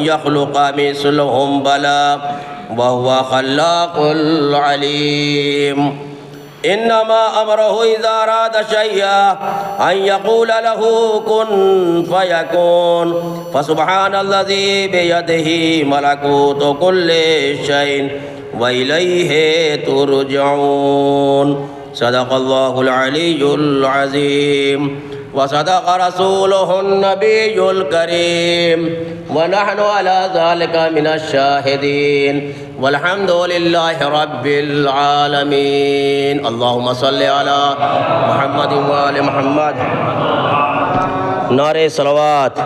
يخلق مثلهم بلى وهو خلاق العليم. إنما أمره إذا أراد شيئا أن يقول له كن فيكون. فسبحان الذي بيده ملكوت كل شيء وإليه ترجعون. صدق الله العلي العظيم وصدق رسوله النبي الكريم ونحن على ذلك من الشاهدين والحمد لله رب العالمين. اللهم صل على محمد وآل محمد. نعرہ صلوات.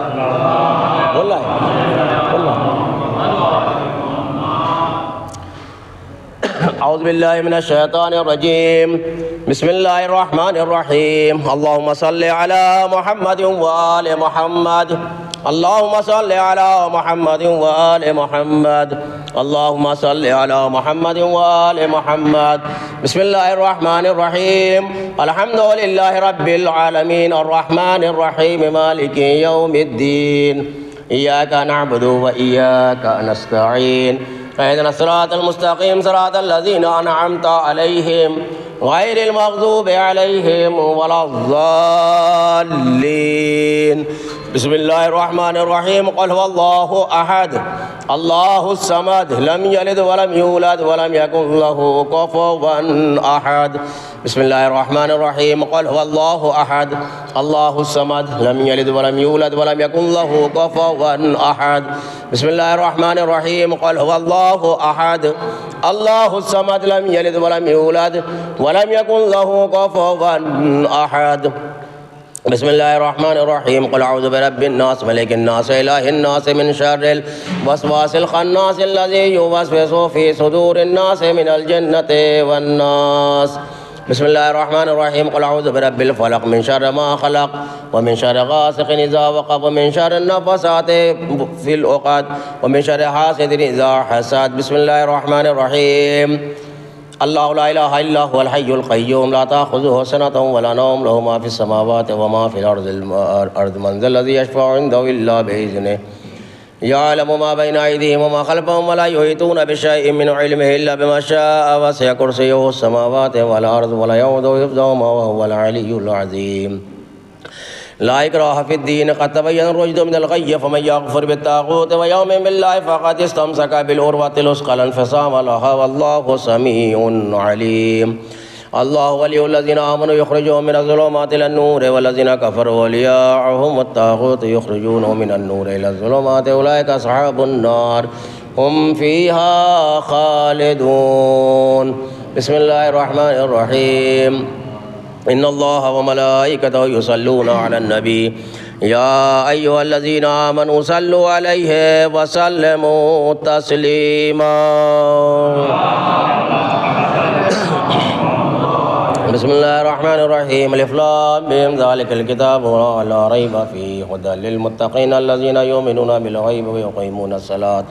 أعوذ بالله من الشيطان الرجيم. بسم الله الرحمن الرحيم. اللهم صل على محمد وآل محمد. اللهم صل على محمد وآل محمد. اللهم صل على محمد وآل محمد. بسم الله الرحمن الرحيم. الحمد لله رب العالمين الرحمن الرحيم مالك يوم الدين. إياك نعبد وإياك نستعين. اهدنا الصراط المستقيم صراط الذين أنعمت عليهم غير المغضوب عليهم ولا الضالين. بسم الله الرحمن الرحيم. قل هو الله أحد الله الصمد لم يلد ولم يولد ولم يكن له كفوا أحد. بسم الله الرحمن الرحيم. قل هو الله أحد الله الصمد لم يلد ولم يولد ولم يكن له كفوا أحد. بسم الله الرحمن الرحيم. قل هو الله أحد الله الصمد لم يلد ولم يولد ولم يكن له كفوا أحد. بسم الله الرحمن الرحيم. قل أعوذ برب الناس ملك الناس إله الناس من شر الوسواس الخناس الذي يوسوس في صدور الناس من الجنة والناس. بسم الله الرحمن الرحيم. قل أعوذ برب الفلق من شر ما خلق ومن شر غاسق إذا وقب ومن شر النفثات في العقد ومن شر حاسد إذا حسد. بسم الله الرحمن الرحيم. الله لا إله إلا هو الحي القيوم لا تأخذه سنة ولا نوم له ما في السماوات وما في الأرض من ذا الذي يشفع عنده إلا بإذنه يعلم ما بين أيديهم وما خلفهم ولا يحيطون بشيء من علمه إلا بما شاء وسع كرسيه السماوات والأرض ولا يؤوده حفظهما وهو العلي العظيم. لا إكراه في الدين قد تبين الرشد من الغي فمن يكفر بالطاغوت ويؤمن بالله فقد استمسك بالعروة الوثقى لا انفصام لها والله سميع عليم. الله ولي الذين آمنوا يخرجهم من الظلمات إلى النور والذين كفروا أولياؤهم الطاغوت يخرجونهم من النور إلى الظلمات أولئك أصحاب النار هم فيها خالدون. بسم الله الرحمن الرحيم. إن الله وملائكته يصلون على النبي يا أيها الذين آمنوا صلوا عليه وسلموا تسليما. بسم الله الرحمن الرحيم. الف لام ميم ذلك الكتاب لا ريب فيه هدى للمتقين الذين يؤمنون بالغيب ويقيمون الصلاة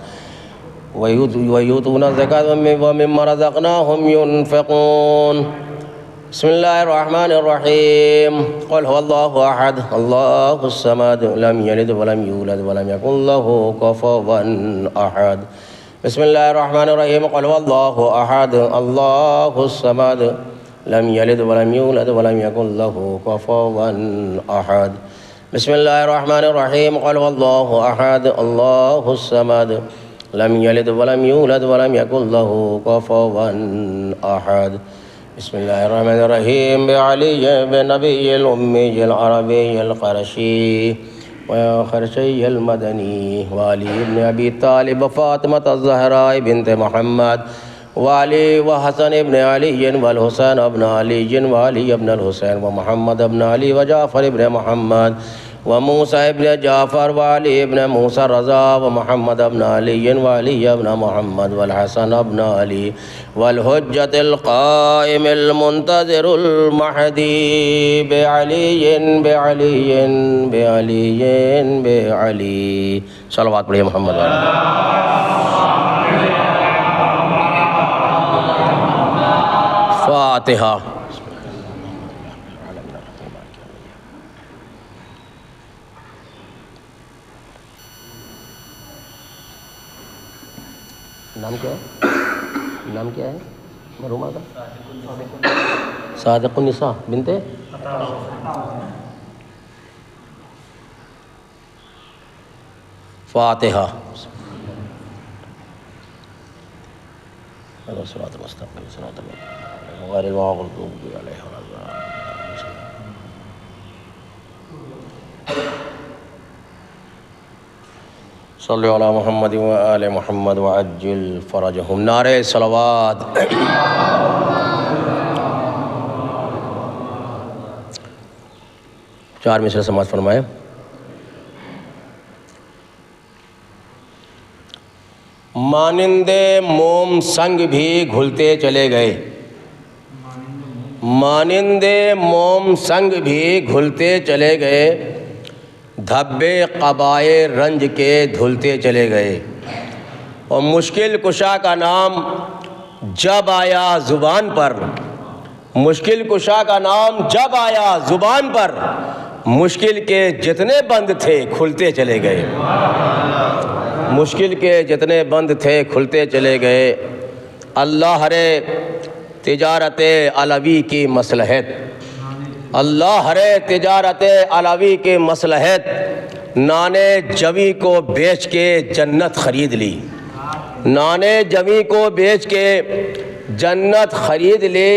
ويؤتون الزكاة ومما رزقناهم ينفقون. بسم الله الرحمن الرحيم. قل هو الله أحد الله الصمد لم يلد ولم يولد ولم يكن له كفوا أحد. بسم الله الرحمن الرحيم. قل هو الله أحد الله الصمد لم يلد ولم يولد ولم يكن له كفوا أحد. بسم الله الرحمن الرحيم. قل هو الله أحد الله الصمد لم يلد ولم يولد ولم يكن له كفوا أحد. بسم الله الرحمن الرحيم. بعلي بن نبي الأمي العربي القرشي وخرشي المدني وعلي بن أبي طالب وفاطمة الزهراء بنت محمد وعلي وحسن بن علي والحسين بن علي وعلي بن الحسين ومحمد بن علي وجعفر بن محمد وموسى بن جعفر وعلي بن موسى الرضا ومحمد بن علي وعلي بن محمد والحسن بن علي والحجة القائم المنتظر المهدي بعلي بعلي بعلي بعلي. صلوات پڑھیے محمد فاتحہ. نام کیا ہے؟ نام کیا ہے مرحومہ کا؟ صادق النساء بنت فاتحہ. صراط المستقیم صراط الذین غیر المغضوب علیہم ولا الضالین. صلی علی محمد و آل محمد وعجل فرجہم. نعرہ صلوات. چار مصرع سماعت فرمائیں. مانند موم سنگ بھی گھلتے چلے گئے، مانند موم سنگ بھی گھلتے چلے گئے، دھبے قبائے رنج کے دھلتے چلے گئے. اور مشکل کشا کا نام جب آیا زبان پر، مشکل کشا کا نام جب آیا زبان پر، مشکل کے جتنے بند تھے کھلتے چلے گئے، مشکل کے جتنے بند تھے کھلتے چلے گئے. اللہ رے تجارت علوی کی مصلحت، اللہ رے تجارت علوی کی مصلحت، نانے جوی کو بیچ کے جنت خرید لی، نانے جوی کو بیچ کے جنت خرید لی.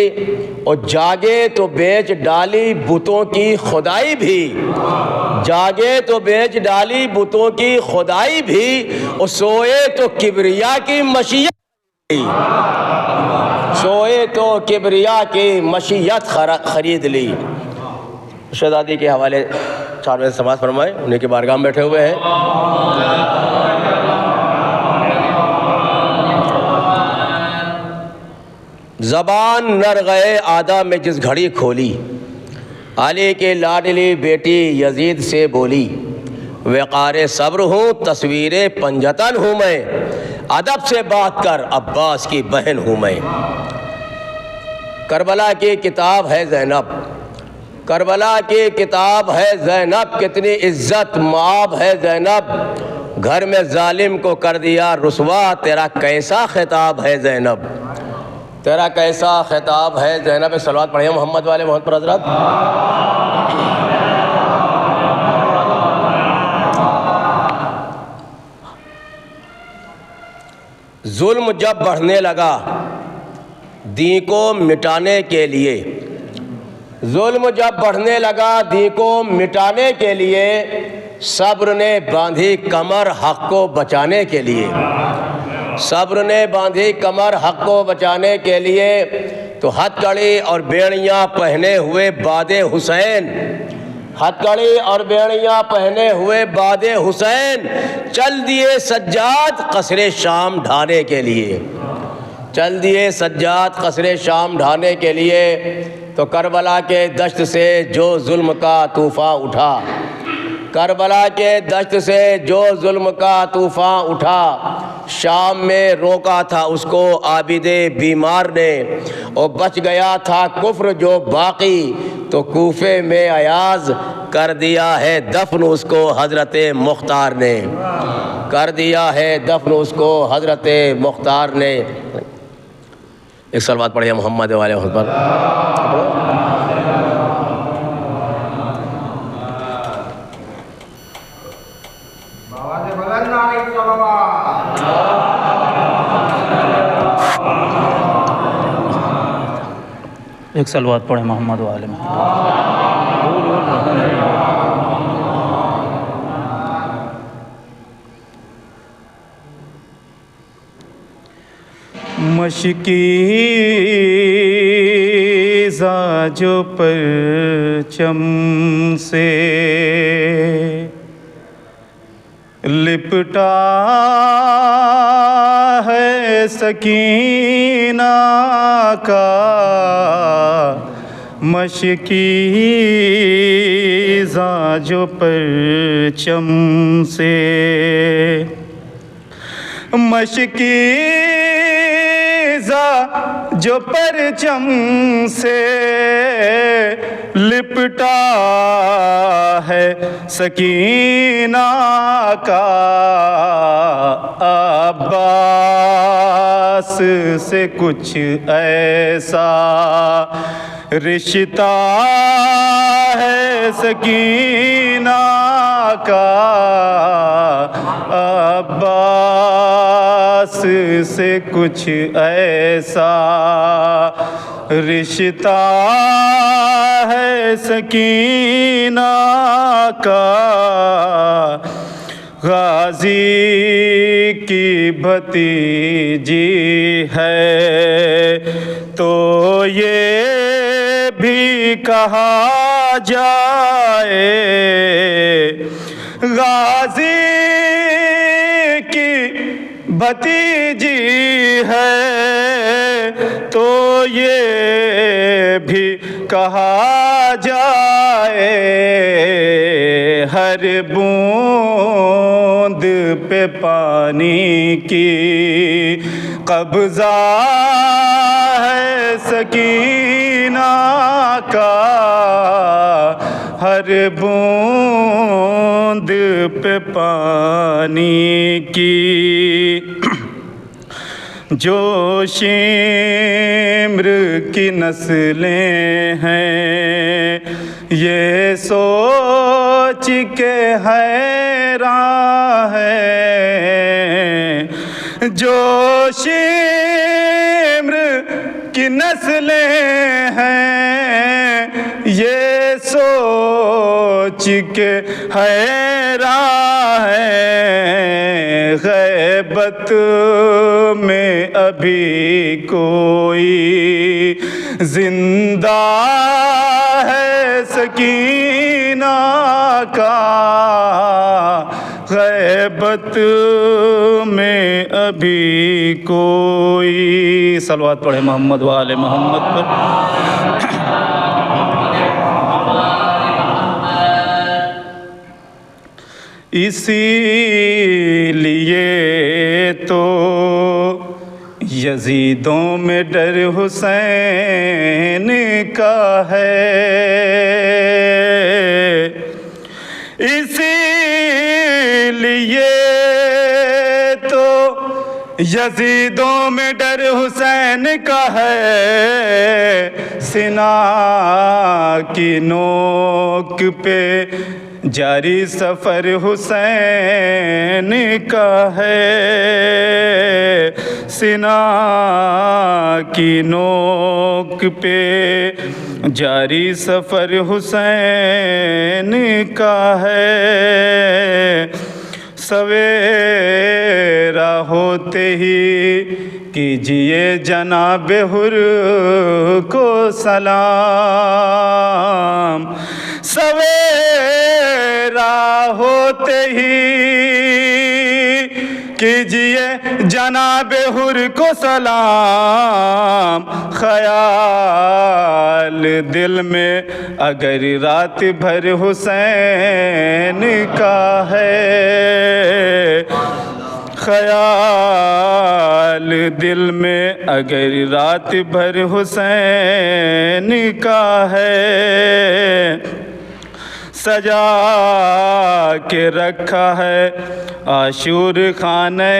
اور جاگے تو بیچ ڈالی بتوں کی خدائی بھی، جاگے تو بیچ ڈالی بتوں کی خدائی بھی، اور سوئے تو کبریا کی مشیت، سوئے تو کبریا کی مشیت خرید لی. شہزادی کے حوالے چار بجے سماعت فرمائے، انہیں کے بارگاہ میں بیٹھے ہوئے ہیں. زبان نر گئے آدھا میں جس گھڑی کھولی، علی کے لاڈلی بیٹی یزید سے بولی، وقار صبر ہوں تصویر پنجتن ہوں میں، ادب سے بات کر عباس کی بہن ہوں میں. کربلا کی کتاب ہے زینب، کربلا کی کتاب ہے زینب، کتنی عزت مآب ہے زینب، گھر میں ظالم کو کر دیا رسوا، تیرا کیسا خطاب ہے زینب، تیرا کیسا خطاب ہے زینب. صلوات پڑھیں محمد والے محمد پر حضرت. ظلم جب بڑھنے لگا دین کو مٹانے کے لیے، ظلم جب بڑھنے لگا دین کو مٹانے کے لیے، صبر نے باندھی کمر حق کو بچانے کے لیے، صبر نے باندھی کمر حق کو بچانے کے لیے. تو ہتھ کڑی اور بیڑیاں پہنے ہوئے باد حسین، ہتھ کڑی اور بیڑیاں پہنے ہوئے باد حسین، چل دیے سجاد قصر شام ڈھانے کے لیے، چل دیے سجاد قصر شام ڈھانے کے لیے. تو کربلا کے دشت سے جو ظلم کا طوفان اٹھا، کربلا کے دشت سے جو ظلم کا طوفان اٹھا، شام میں روکا تھا اس کو عابد بیمار نے، اور بچ گیا تھا کفر جو باقی، تو کوفے میں ایاز کر دیا ہے دفن اس کو حضرت مختار نے، کر دیا ہے دفن اس کو حضرت مختار نے. ایک صلوات پڑھیے محمد والے محمد پر. ایک صلوات پڑھیں محمد والے محمد. مشکی جو پرچم سے لپٹا ہے سکینہ کا، مشکی جو پرچم سے، مشکی جو پرچم سے لپٹا ہے سکینہ کا عباس سے کچھ ایسا رشتہ ہے سکینہ کا، عباس سے کچھ ایسا رشتہ ہے سکینہ کا، غازی کی بھتیجی ہے تو یہ بھی کہا جائے، غازی کی بھتیجی ہے تو یہ بھی کہا جائے، ہر بوند پہ پانی کی قبضہ ہے سکینہ کا، ہر بوند پہ پانی کی جو شمر کی نسلیں ہیں یہ سوچ کے حیران ہیں، جو شمر کی نسلیں ہیں یہ سوچ کے حیران ہیں، غیبت میں ابھی کوئی زندہ ہے سکینہ کا، غیبت میں ابھی کوئی، صلوات پڑھے محمد و آل محمد پر۔ اسی لیے تو یزیدوں میں ڈر حسین کا ہے، اسی لیے تو یزیدوں میں ڈر حسین کا ہے، سینہ کی نوک پہ جاری سفر حسین کا ہے، سینہ کی نوک پہ جاری سفر حسین کا ہے، سویرا ہوتے ہی کیجئے جناب حر کو سلام، سویرا ہوتے ہی کیجئے جناب حر کو سلام، خیال دل میں اگر رات بھر حسین کا ہے، خیال دل میں اگر رات بھر حسین کا ہے، سجا کے رکھا ہے عاشور خانہ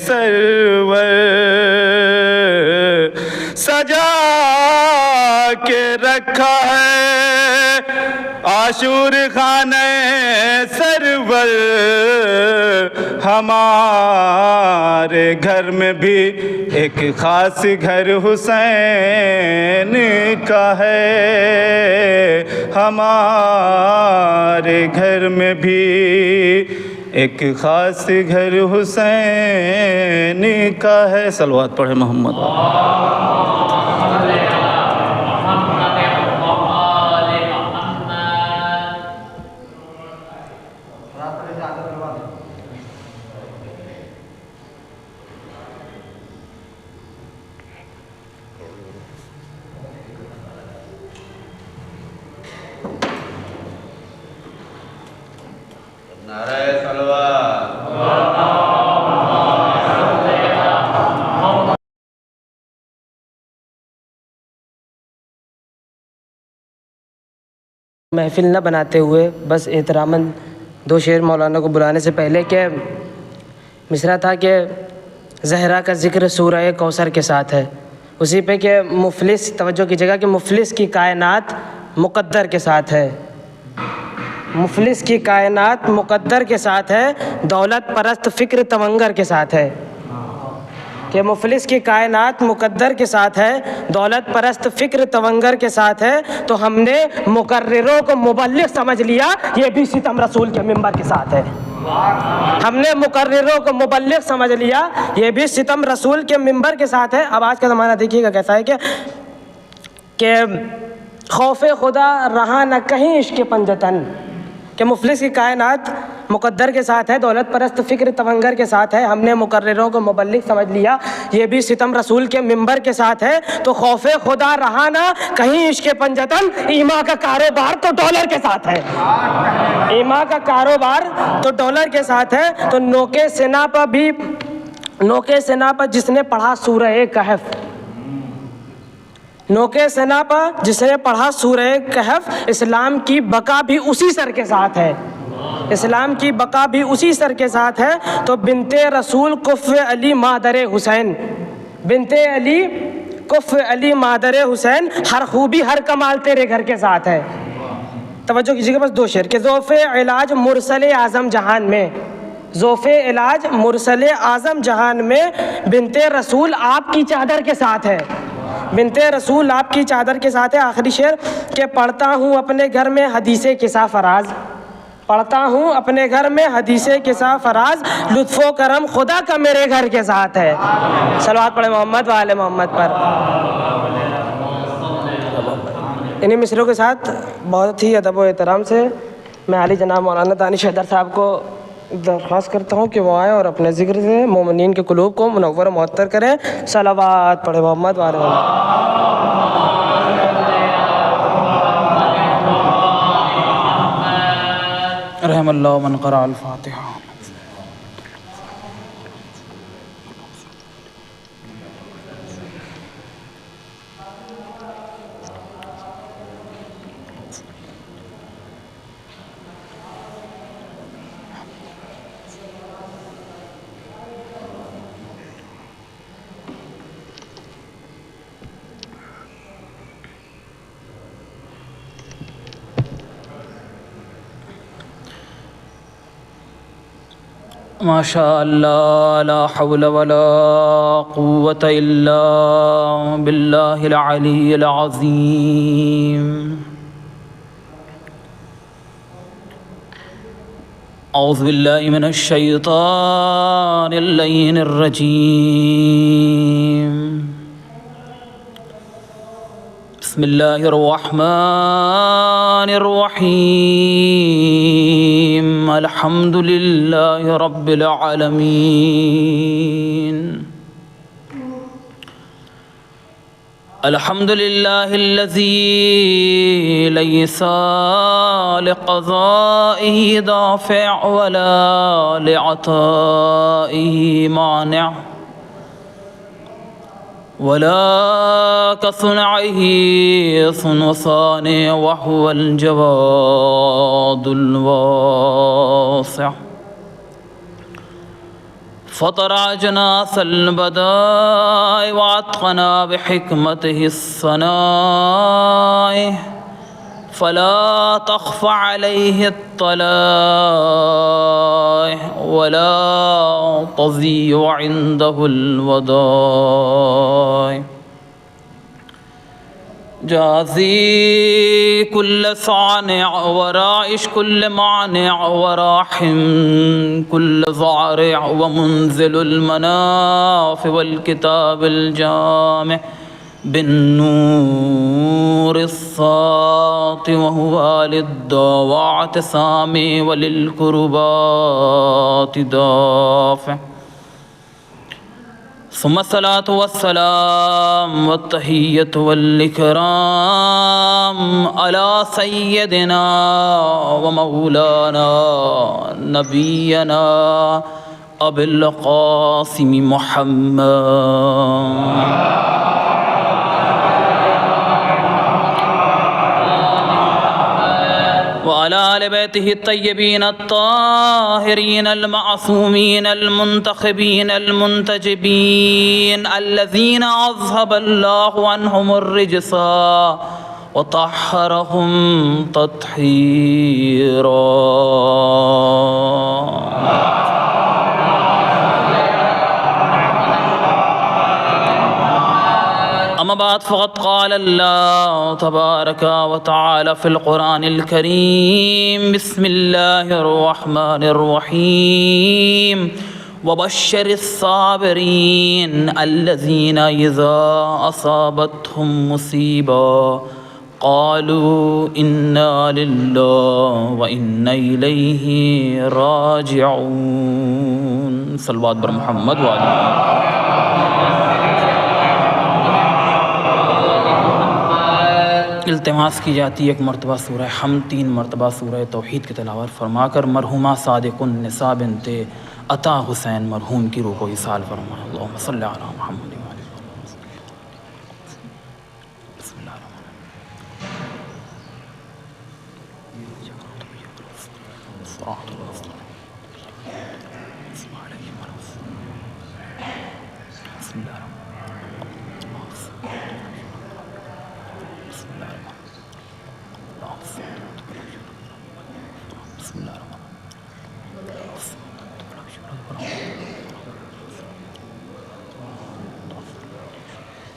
سرور، سجا کے رکھا ہے عاشور خانہ سرور، ہمارے گھر میں بھی ایک خاص گھر حسین کا ہے، ہمارے گھر میں بھی ایک خاص گھر حسین کا ہے، صلوات پڑھے محمد۔ محفل نہ بناتے ہوئے بس احتراماً دو شعر مولانا کو بلانے سے پہلے کہ مصرع تھا کہ زہرا کا ذکر سورہ کوثر کے ساتھ ہے. اسی پہ کہ مفلس، توجہ کی جگہ کہ مفلس کی کائنات مقدر کے ساتھ ہے. مفلس کی کائنات مقدر کے ساتھ ہے، دولت پرست فکر تونگر کے ساتھ ہے. کہ مفلس کی کائنات مقدر کے ساتھ ہے، دولت پرست فکر تونگر کے ساتھ ہے. تو ہم نے مقرروں کو مبلغ سمجھ لیا، یہ بھی ستم رسول کے منبر کے ساتھ ہے. ہم نے مقرروں کو مبلغ سمجھ لیا، یہ بھی ستم رسول کے منبر کے ساتھ ہے. اب آج کا زمانہ دیکھیے گا کیسا ہے کہ خوف خدا رہا نہ کہیں عشق پنجتن، کہ مفلس کی کائنات مقدر کے ساتھ ہے، دولت پرست فکر تونگر کے ساتھ ہے. ہم نے مقرروں کو مبلغ سمجھ لیا، یہ بھی ستم رسول کے منبر کے ساتھ ہے. تو خوف خدا رہا نہ کہیں عشق پنجتن، ایما کا کاروبار تو ڈالر کے ساتھ ہے. ایما کا کاروبار تو ڈالر کے ساتھ ہے. تو نوکے سنا پر جس نے پڑھا سورہ کہف، نوکے سنا پر جس نے پڑھا سورہ کہف، اسلام کی بقا بھی اسی سر کے ساتھ ہے. اسلام کی بقا بھی اسی سر کے ساتھ ہے. تو بنت رسول کف علی مادر حسین، بنت علی کف علی مادر حسین، ہر خوبی ہر کمال تیرے گھر کے ساتھ ہے. توجہ کیجیے گا بس دو شعر کہ ذوف علاج مرسل اعظم جہان میں، ذوف علاج مرسل اعظم جہان میں بنت رسول آپ کی چادر کے ساتھ ہے. بنت رسول آپ کی چادر کے ساتھ ہے. آخری شعر کہ پڑھتا ہوں اپنے گھر میں حدیث کسا فراز، پڑھتا ہوں اپنے گھر میں حدیث کسا فراز، لطف و کرم خدا کا میرے گھر کے ساتھ ہے. صلوات پڑھے محمد و آل محمد پر. انہیں مصروں کے ساتھ بہت ہی ادب و احترام سے میں عالی جناب مولانا دانش حیدر صاحب کو درخواست کرتا ہوں کہ وہ آئیں اور اپنے ذکر سے مومنین کے قلوب کو منور و معطر کریں. صلوات پڑھے محمد و آل محمد. رحم اللہ من قرأ الفاتحہ. ما شاء اللہ لا حول ولا قوة الا باللہ العلی العظیم. اعوذ باللہ من الشیطان اللعین الرجیم. بسم اللہ الرحمن الرحیم. الحمد للہ رب العالمین. الحمد للہ الذی لیس لقضائه دافع ولا لعطائه مانع ولا كصنعه صنع صانع وهو الجواد الواسع. فطر أجناس البدائع وأتقنا بحكمته الصنائع فلا تخف عليه الطلائع ولا تضيع عنده الودائع. جازي كل صانع ورائش كل مانع وراحم كل ضارع ومنزل المنافع والكتاب الجامع بالنور الساطع وهو للضواعة سامي وللكربات دافع. ثم الصلاة والسلام والتحية والإكرام على سيدنا ومولانا نبينا أبي القاسم محمد وعلى آل بيته الطيبين الطاهرين المعصومين المنتخبين المنتجبين الذين أذهب الله عنهم الرجس وطهرهم تطهيرا. أما بعد فقد قال الله تبارك وتعالى في القرآن الكريم: بسم الله الرحمن الرحيم. وبشر الصابرين الذين إذا أصابتهم مصيبة قالوا إنا لله وإنا إليه راجعون. صلوات بر محمد وآلہ. التماس کی جاتی ہے ایک مرتبہ سورہ حمد 3 مرتبہ سورہ توحید کی تلاوت فرما کر مرحومہ صادق النساء بنت عطا حسین مرحوم کی روح کو ایصال فرمائیں. اللہم صلی علی محمد. بسم اللہ الرحمن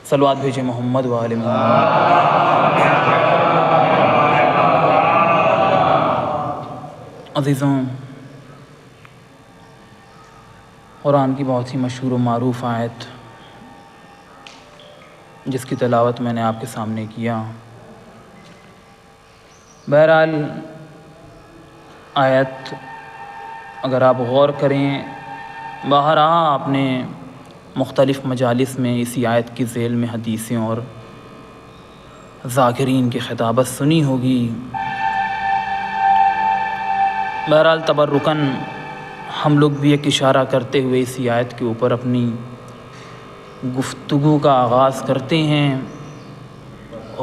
صلوات بھیجے محمد و آل محمد. عزیزوں، قرآن کی بہت ہی مشہور و معروف آیت جس کی تلاوت میں نے آپ کے سامنے کیا. بہرحال آیت اگر آپ غور کریں، بہرحال آپ نے مختلف مجالس میں اسی آیت کی ذیل میں حدیثیں اور ذاکرین کی خطابت سنی ہوگی. بہرحال تبرکاً ہم لوگ بھی ایک اشارہ کرتے ہوئے اسی آیت کے اوپر اپنی گفتگو کا آغاز کرتے ہیں.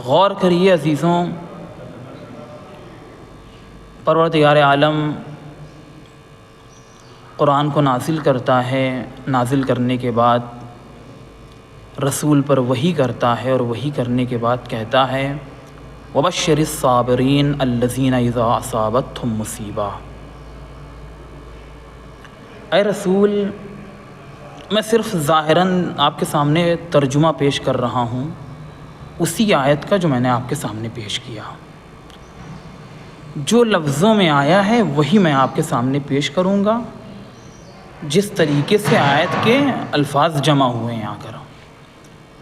غور کریے عزیزوں، پروردگار عالم قرآن کو نازل کرتا ہے، نازل کرنے کے بعد رسول پر وحی کرتا ہے، اور وحی کرنے کے بعد کہتا ہے: وبشر الصابرین الذین اذا اصابتہم مصیبہ. اے رسول، میں صرف ظاہراً آپ کے سامنے ترجمہ پیش کر رہا ہوں اسی آیت کا جو میں نے آپ کے سامنے پیش کیا. جو لفظوں میں آیا ہے وہی میں آپ کے سامنے پیش کروں گا، جس طریقے سے آیت کے الفاظ جمع ہوئے ہیں. آ کر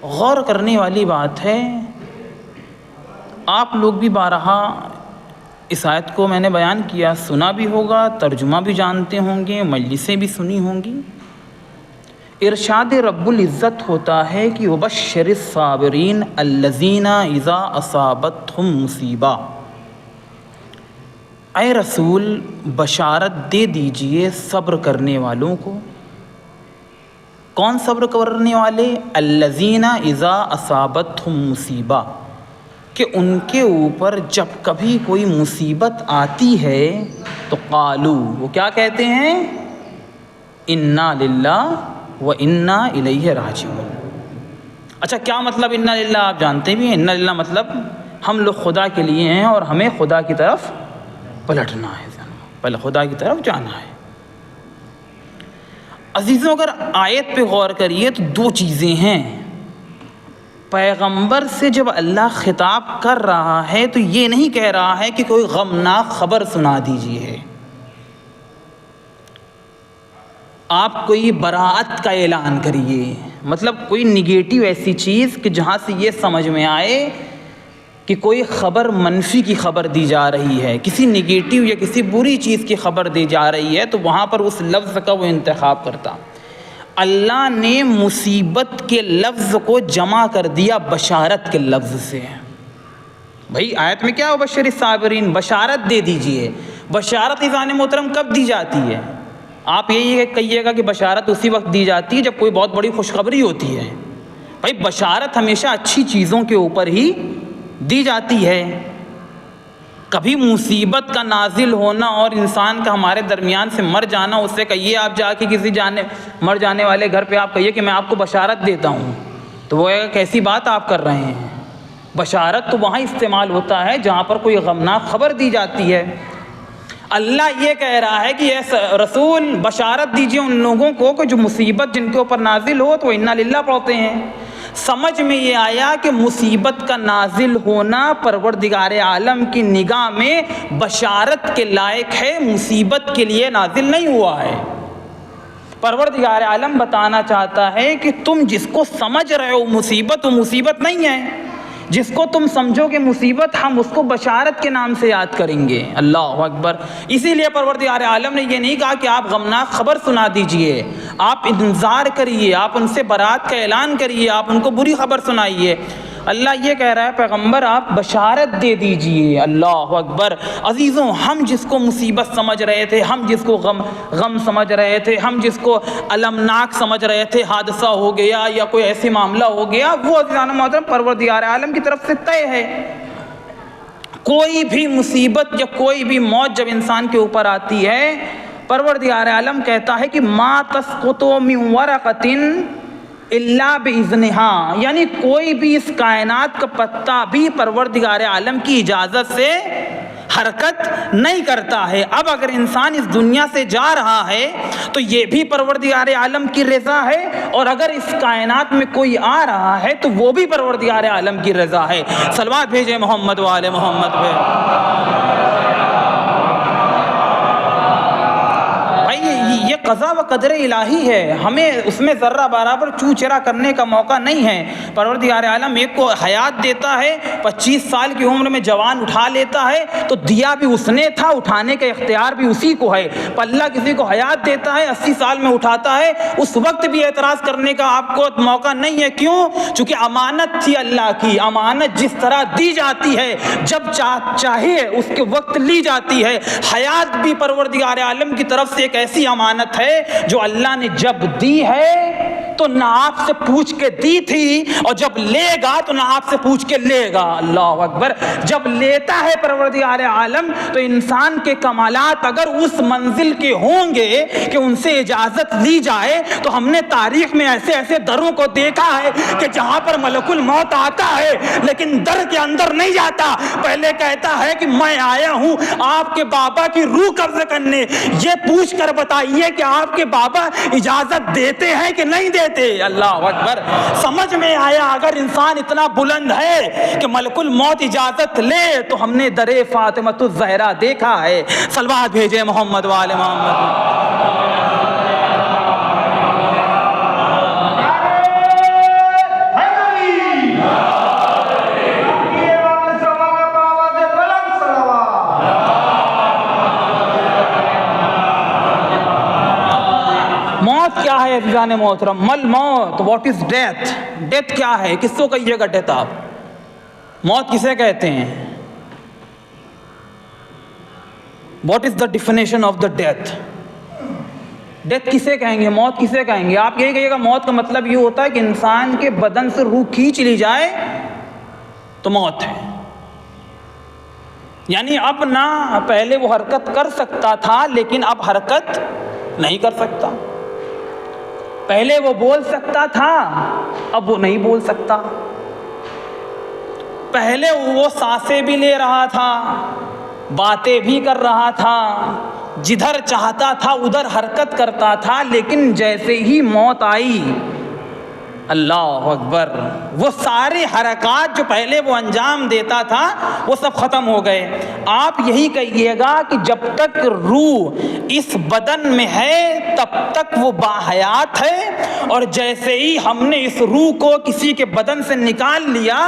غور کرنے والی بات ہے، آپ لوگ بھی بارہا اس آیت کو میں نے بیان کیا، سنا بھی ہوگا، ترجمہ بھی جانتے ہوں گے، مجلسیں بھی سنی ہوں گی. ارشاد رب العزت ہوتا ہے کہ وبشر الصابرین الذین اذا اصابتہم مصیبہ. اے رسول، بشارت دے دیجئے صبر کرنے والوں کو. کون صبر کرنے والے؟ الذین اذا اصابتہم مصیبہ، کہ ان کے اوپر جب کبھی کوئی مصیبت آتی ہے تو قالو، وہ کیا کہتے ہیں؟ انا للہ و انا الیہ راجعون. اچھا، کیا مطلب انا للہ؟ آپ جانتے بھی ہیں انا للہ مطلب ہم لوگ خدا کے لیے ہیں اور ہمیں خدا کی طرف پلٹنا ہے، پہلے خدا کی طرف جانا ہے. عزیزوں، اگر آیت پہ غور کریے تو دو چیزیں ہیں. پیغمبر سے جب اللہ خطاب کر رہا ہے تو یہ نہیں کہہ رہا ہے کہ کوئی غمناک خبر سنا دیجیے، آپ کوئی براءت کا اعلان کریے. مطلب کوئی نگیٹو ایسی چیز کہ جہاں سے یہ سمجھ میں آئے کہ کوئی خبر منفی کی خبر دی جا رہی ہے، کسی نگیٹو یا کسی بری چیز کی خبر دی جا رہی ہے، تو وہاں پر اس لفظ کا وہ انتخاب کرتا. اللہ نے مصیبت کے لفظ کو جمع کر دیا بشارت کے لفظ سے. بھائی آیت میں کیا ہو؟ بشر الصابرین، بشارت دے دیجئے. بشارت اذان محترم کب دی جاتی ہے؟ آپ یہی کہیے گا کہ بشارت اسی وقت دی جاتی ہے جب کوئی بہت بڑی خوشخبری ہوتی ہے. بھائی بشارت ہمیشہ اچھی چیزوں کے اوپر ہی دی جاتی ہے. کبھی مصیبت کا نازل ہونا اور انسان کا ہمارے درمیان سے مر جانا، اس سے کہیے آپ جا کے کسی مر جانے والے گھر پہ آپ کہیے کہ میں آپ کو بشارت دیتا ہوں، تو وہ کیسی بات آپ کر رہے ہیں؟ بشارت تو وہاں استعمال ہوتا ہے جہاں پر کوئی غمناک خبر دی جاتی ہے۔ اللہ یہ کہہ رہا ہے کہ اے رسول بشارت دیجئے ان لوگوں کو کہ جو مصیبت جن کے اوپر نازل ہو تو انا للہ پڑھتے ہیں۔ سمجھ میں یہ آیا کہ مصیبت کا نازل ہونا پروردگار عالم کی نگاہ میں بشارت کے لائق ہے، مصیبت کے لیے نازل نہیں ہوا ہے۔ پروردگار عالم بتانا چاہتا ہے کہ تم جس کو سمجھ رہے ہو مصیبت، وہ مصیبت نہیں ہے، جس کو تم سمجھو کہ مصیبت، ہم اس کو بشارت کے نام سے یاد کریں گے۔ اللہ اکبر۔ اسی لیے پروردگار عالم نے یہ نہیں کہا کہ آپ غمناک خبر سنا دیجئے، آپ انتظار کریے، آپ ان سے برات کا اعلان کریے، آپ ان کو بری خبر سنائیے۔ اللہ یہ کہہ رہا ہے پیغمبر آپ بشارت دے دیجئے۔ اللہ اکبر۔ عزیزوں، ہم جس کو مصیبت سمجھ رہے تھے، ہم جس کو غم سمجھ رہے تھے، ہم جس کو المناک سمجھ رہے تھے، حادثہ ہو گیا یا کوئی ایسی معاملہ ہو گیا، وہ عزیزان محترم پروردگار عالم کی طرف سے طے ہے۔ کوئی بھی مصیبت یا کوئی بھی موت جب انسان کے اوپر آتی ہے، پروردگار عالم کہتا ہے کہ ما تسقط من ورقۃ الا باذنہا، یعنی کوئی بھی اس کائنات کا پتا بھی پروردگار عالم کی اجازت سے حرکت نہیں کرتا ہے۔ اب اگر انسان اس دنیا سے جا رہا ہے تو یہ بھی پروردگار عالم کی رضا ہے، اور اگر اس کائنات میں کوئی آ رہا ہے تو وہ بھی پروردگار عالم کی رضا ہے۔ صلوات بھیجے محمد و آل محمد پہ۔ یہ قضا و قدر الہی ہے، ہمیں اس میں ذرہ برابر چو چرا کرنے کا موقع نہیں ہے۔ پروردگار عالم ایک کو حیات دیتا ہے، 25 سال کی عمر میں جوان اٹھا لیتا ہے تو دیا بھی اس نے تھا، اٹھانے کا اختیار بھی اسی کو ہے۔ اللہ کسی کو حیات دیتا ہے، 80 سال میں اٹھاتا ہے، اس وقت بھی اعتراض کرنے کا آپ کو موقع نہیں ہے۔ کیوں؟ چونکہ امانت تھی اللہ کی، امانت جس طرح دی جاتی ہے، جب چاہے اس کے وقت لی جاتی ہے۔ حیات بھی پروردگار عالم کی طرف سے ایک ایسی امانت ہے جو اللہ نے جب دی ہے تو نہ آپ سے پوچھ کے دی تھی، اور جب لے گا تو نہ آپ سے پوچھ کے لے گا۔ اللہ اکبر۔ جب لیتا ہے پروردگار عالم تو انسان کے کمالات اگر اس منزل کے ہوں گے کہ ان سے اجازت لی جائے، تو ہم نے تاریخ میں ایسے ایسے دروں کو دیکھا ہے کہ جہاں پر ملک الموت آتا ہے لیکن در کے اندر نہیں جاتا، پہلے کہتا ہے کہ میں آیا ہوں آپ کے بابا کی روح قبض کرنے، یہ پوچھ کر بتائیے کہ آپ کے بابا اجازت دیتے ہیں کہ نہیں دیتے۔ اللہ اکبر۔ سمجھ میں آیا اگر انسان اتنا بلند ہے کہ ملک الموت اجازت لے تو ہم نے در فاطمۃ الزہرا دیکھا ہے۔ صلوات بھیجے محمد و آل محمد۔ موت کیا ہے عزیزان محترم؟ مل موت، واٹ از ڈیتھ؟ ڈیتھ کیا ہے؟ کس کو کہیے گا ڈیتھ؟ آپ موت کسے کہتے ہیں؟ What is the definition of the death? Death کسے کہیں گے؟ موت کسے کہیں گے؟ آپ یہی کہیے گا موت کا مطلب یہ ہوتا ہے کہ انسان کے بدن سے روح کھینچ لی جائے تو موت ہے۔ یعنی اب نہ پہلے وہ حرکت کر سکتا تھا لیکن اب حرکت نہیں کر سکتا، پہلے وہ بول سکتا تھا اب وہ نہیں بول سکتا، پہلے وہ سانسیں بھی لے رہا تھا، باتیں بھی کر رہا تھا، جدھر چاہتا تھا ادھر حرکت کرتا تھا، لیکن جیسے ہی موت آئی، اللہ اکبر، وہ سارے حرکات جو پہلے وہ انجام دیتا تھا وہ سب ختم ہو گئے۔ آپ یہی کہیے گا کہ جب تک روح اس بدن میں ہے تب تک وہ باحیات ہے، اور جیسے ہی ہم نے اس روح کو کسی کے بدن سے نکال لیا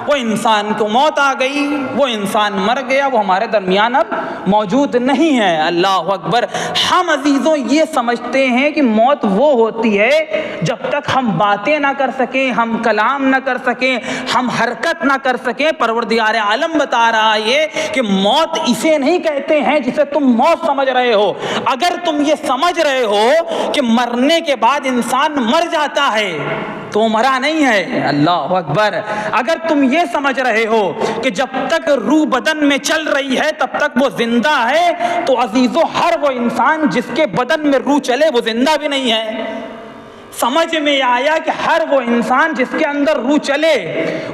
وہ انسان کو موت آ گئی، وہ انسان مر گیا، وہ ہمارے درمیان اب موجود نہیں ہے۔ اللہ اکبر۔ ہم عزیزوں یہ سمجھتے ہیں کہ موت وہ ہوتی ہے جب تک ہم باتیں نہ کر سکیں، ہم کلام نہ کر سکیں، ہم حرکت نہ کر سکیں۔ پروردگار عالم بتا رہا ہے کہ موت اسے نہیں کہتے ہیں جسے تم موت سمجھ رہے ہو۔ اگر تم یہ سمجھ رہے ہو کہ مرنے کے بعد انسان مر جاتا ہے تو مرا نہیں ہے۔ اللہ اکبر۔ اگر تم یہ سمجھ رہے ہو کہ جب تک روح بدن میں چل رہی ہے تب تک وہ زندہ ہے، تو عزیزو ہر وہ انسان جس کے بدن میں روح چلے وہ زندہ بھی نہیں ہے۔ سمجھ میں آیا کہ ہر وہ انسان جس کے اندر روح چلے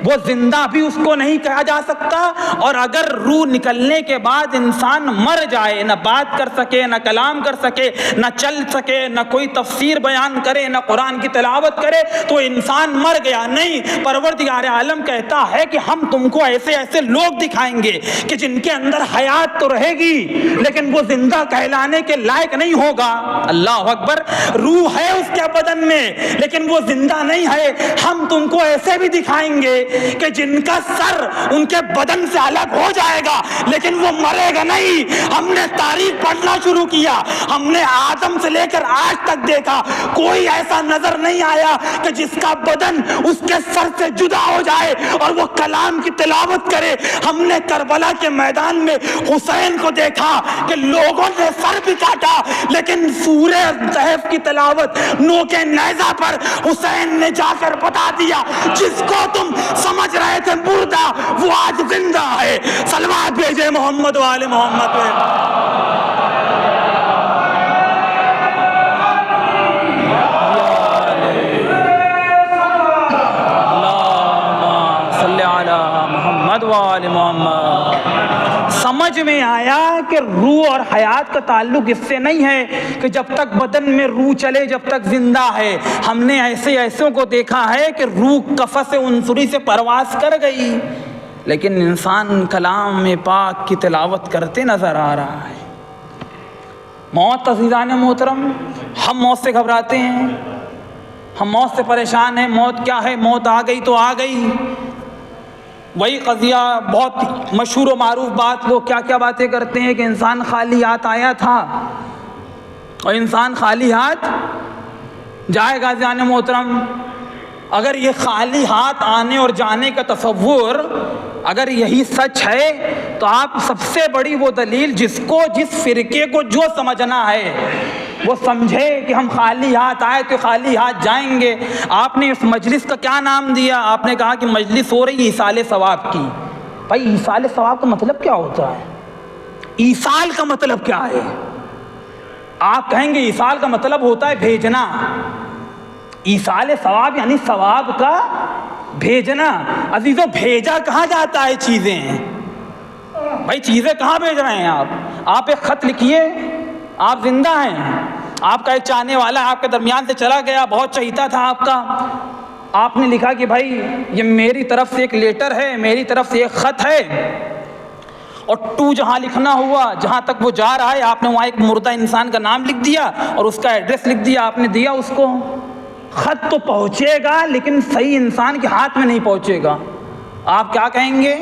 وہ زندہ بھی اس کو نہیں کہا جا سکتا، اور اگر روح نکلنے کے بعد انسان مر جائے، نہ بات کر سکے، نہ کلام کر سکے، نہ چل سکے، نہ کوئی تفسیر بیان کرے، نہ قرآن کی تلاوت کرے، تو انسان مر گیا نہیں۔ پروردگار عالم کہتا ہے کہ ہم تم کو ایسے ایسے لوگ دکھائیں گے کہ جن کے اندر حیات تو رہے گی لیکن وہ زندہ کہلانے کے لائق نہیں ہوگا۔ اللہ اکبر۔ روح ہے اس کے بدن میں لیکن وہ زندہ نہیں ہے۔ ہم تم کو ایسے بھی دکھائیں گے کہ جن کا سر ان کے بدن سے الگ ہو جائے گا لیکن وہ مرے گا نہیں۔ ہم نے تاریخ پڑھنا شروع کیا، ہم نے آدم سے لے کر آج تک دیکھا، کوئی ایسا نظر نہیں آیا کہ جس کا بدن اس کے سر سے جدا ہو جائے اور وہ کلام کی تلاوت کرے۔ ہم نے کربلا کے میدان میں حسین کو دیکھا کہ لوگوں نے سر بھی کاٹا لیکن سورہ کہف کی تلاوت نوکے نیزہ پر حسین نے جا کر بتا دیا، جس کو تم سمجھ رہے تھے مردہ وہ آج زندہ ہے۔ صلوات بھیجے محمد و آل محمد پہ۔ محمد و آل محمد۔ سمجھ میں آیا کہ روح اور حیات کا تعلق اس سے نہیں ہے کہ جب تک بدن میں روح چلے جب تک زندہ ہے۔ ہم نے ایسے ایسوں کو دیکھا ہے کہ روح قفس عنصری سے پرواز کر گئی لیکن انسان کلام میں پاک کی تلاوت کرتے نظر آ رہا ہے۔ موت عزیزان محترم، ہم موت سے گھبراتے ہیں، ہم موت سے پریشان ہیں۔ موت کیا ہے؟ موت آ گئی تو آ گئی۔ وہی قضیہ بہت مشہور و معروف بات، لوگ کیا کیا باتیں کرتے ہیں کہ انسان خالی ہاتھ آیا تھا اور انسان خالی ہاتھ جائے گا۔ جان محترم، اگر یہ خالی ہاتھ آنے اور جانے کا تصور اگر یہی سچ ہے تو آپ سب سے بڑی وہ دلیل جس فرقے کو جو سمجھنا ہے وہ سمجھے کہ ہم خالی ہاتھ آئے تو خالی ہاتھ جائیں گے۔ آپ نے اس مجلس کا کیا نام دیا؟ آپ نے کہا کہ مجلس ہو رہی ہے ایصال ثواب کی۔ بھائی ایصال ثواب کا مطلب کیا ہوتا ہے؟ ایصال کا مطلب کیا ہے؟ آپ کہیں گے ایصال کا مطلب ہوتا ہے بھیجنا۔ ایصال ثواب یعنی ثواب کا بھیجنا۔ عزیزو بھیجا کہاں جاتا ہے چیزیں؟ بھائی چیزیں کہاں بھیج رہے ہیں آپ ایک خط لکھیے، آپ زندہ ہیں، آپ کا ایک چاہنے والا آپ کے درمیان سے چلا گیا، بہت چہیتا تھا آپ کا، آپ نے لکھا کہ بھائی یہ میری طرف سے ایک لیٹر ہے، میری طرف سے ایک خط ہے، اور ٹو جہاں لکھنا ہوا جہاں تک وہ جا رہا ہے آپ نے وہاں ایک مردہ انسان کا نام لکھ دیا اور اس کا ایڈریس لکھ دیا، آپ نے دیا اس کو۔ خط تو پہنچے گا لیکن صحیح انسان کے ہاتھ میں نہیں پہنچے گا۔ آپ کیا کہیں گے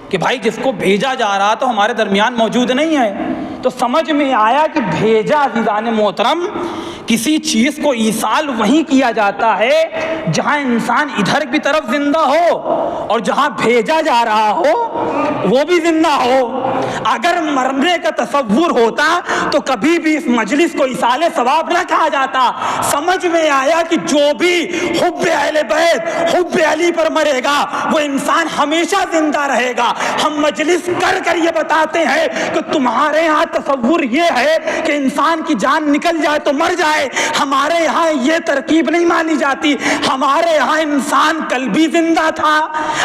کہ بھائی جس کو بھیجا جا رہا تو ہمارے درمیان موجود نہیں ہے۔ تو سمجھ میں آیا کہ بھیجا عزیزان محترم، کسی چیز کو ایصال وہیں کیا جاتا ہے جہاں انسان ادھر کی طرف زندہ ہو اور جہاں بھیجا جا رہا ہو وہ بھی زندہ ہو۔ اگر مرنے کا تصور ہوتا تو کبھی بھی اس مجلس کو ایصال ثواب نہ کہا جاتا۔ سمجھ میں آیا کہ جو بھی حب اہل بیت، حب علی پر مرے گا وہ انسان ہمیشہ زندہ رہے گا۔ ہم مجلس کر کر یہ بتاتے ہیں کہ تمہارے یہاں تصور یہ ہے کہ انسان کی جان نکل جائے تو مر جائے، ہمارے یہاں یہ ترکیب نہیں مانی جاتی۔ ہمارے یہاں انسان کل بھی زندہ تھا،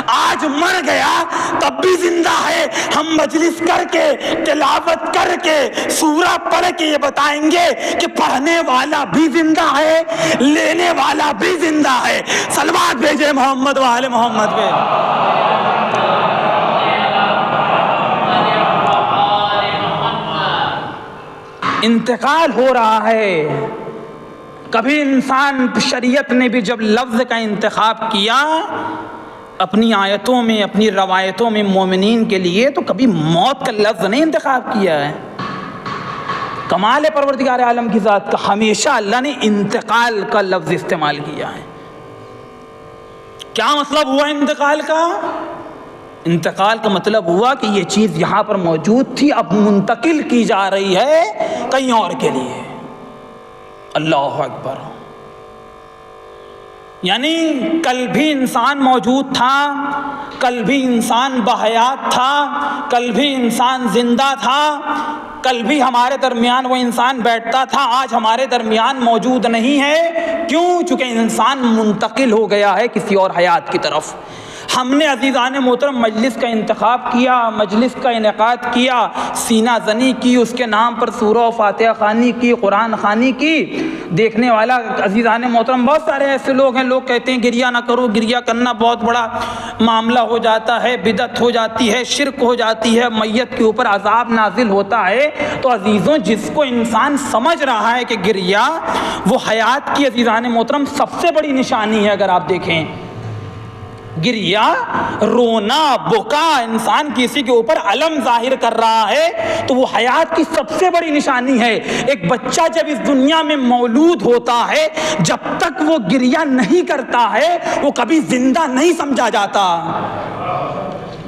آج مر گیا تب بھی زندہ ہے۔ ہم مجلس کر کے تلاوت کر کے سورہ پڑھ کے یہ بتائیں گے کہ پڑھنے والا بھی زندہ ہے، لینے والا بھی زندہ ہے۔ صلوات بھیجے محمد و آل محمد پہ۔ انتقال ہو رہا ہے۔ کبھی انسان شریعت نے بھی جب لفظ کا انتخاب کیا اپنی آیتوں میں، اپنی روایتوں میں مومنین کے لیے، تو کبھی موت کا لفظ نہیں انتخاب کیا ہے۔ کمال پروردگار عالم کی ذات کا، ہمیشہ اللہ نے انتقال کا لفظ استعمال کیا ہے۔ کیا مطلب ہوا انتقال کا؟ انتقال کا مطلب ہوا کہ یہ چیز یہاں پر موجود تھی، اب منتقل کی جا رہی ہے کہیں اور کے لیے۔ اللہ اکبر۔ یعنی کل بھی انسان موجود تھا، کل بھی انسان باحیات تھا، کل بھی انسان زندہ تھا، کل بھی ہمارے درمیان وہ انسان بیٹھتا تھا، آج ہمارے درمیان موجود نہیں ہے۔ کیوں؟ چونکہ انسان منتقل ہو گیا ہے کسی اور حیات کی طرف۔ ہم نے عزیزان محترم مجلس کا انتخاب کیا، مجلس کا انعقاد کیا، سینہ زنی کی، اس کے نام پر سورہ و فاتحہ خوانی کی، قرآن خوانی کی۔ دیکھنے والا عزیزان محترم بہت سارے ایسے لوگ ہیں، لوگ کہتے ہیں گریہ نہ کرو، گریہ کرنا بہت بڑا معاملہ ہو جاتا ہے، بدعت ہو جاتی ہے، شرک ہو جاتی ہے، میت کے اوپر عذاب نازل ہوتا ہے۔ تو عزیزوں، جس کو انسان سمجھ رہا ہے کہ گریہ وہ حیات کی عزیزان محترم سب سے بڑی نشانی ہے، اگر آپ دیکھیں گریہ، رونا، بکا، انسان کسی کے اوپر علم ظاہر کر رہا ہے تو وہ حیات کی سب سے بڑی نشانی ہے۔ ایک بچہ جب اس دنیا میں مولود ہوتا ہے، جب تک وہ گریہ نہیں کرتا ہے وہ کبھی زندہ نہیں سمجھا جاتا۔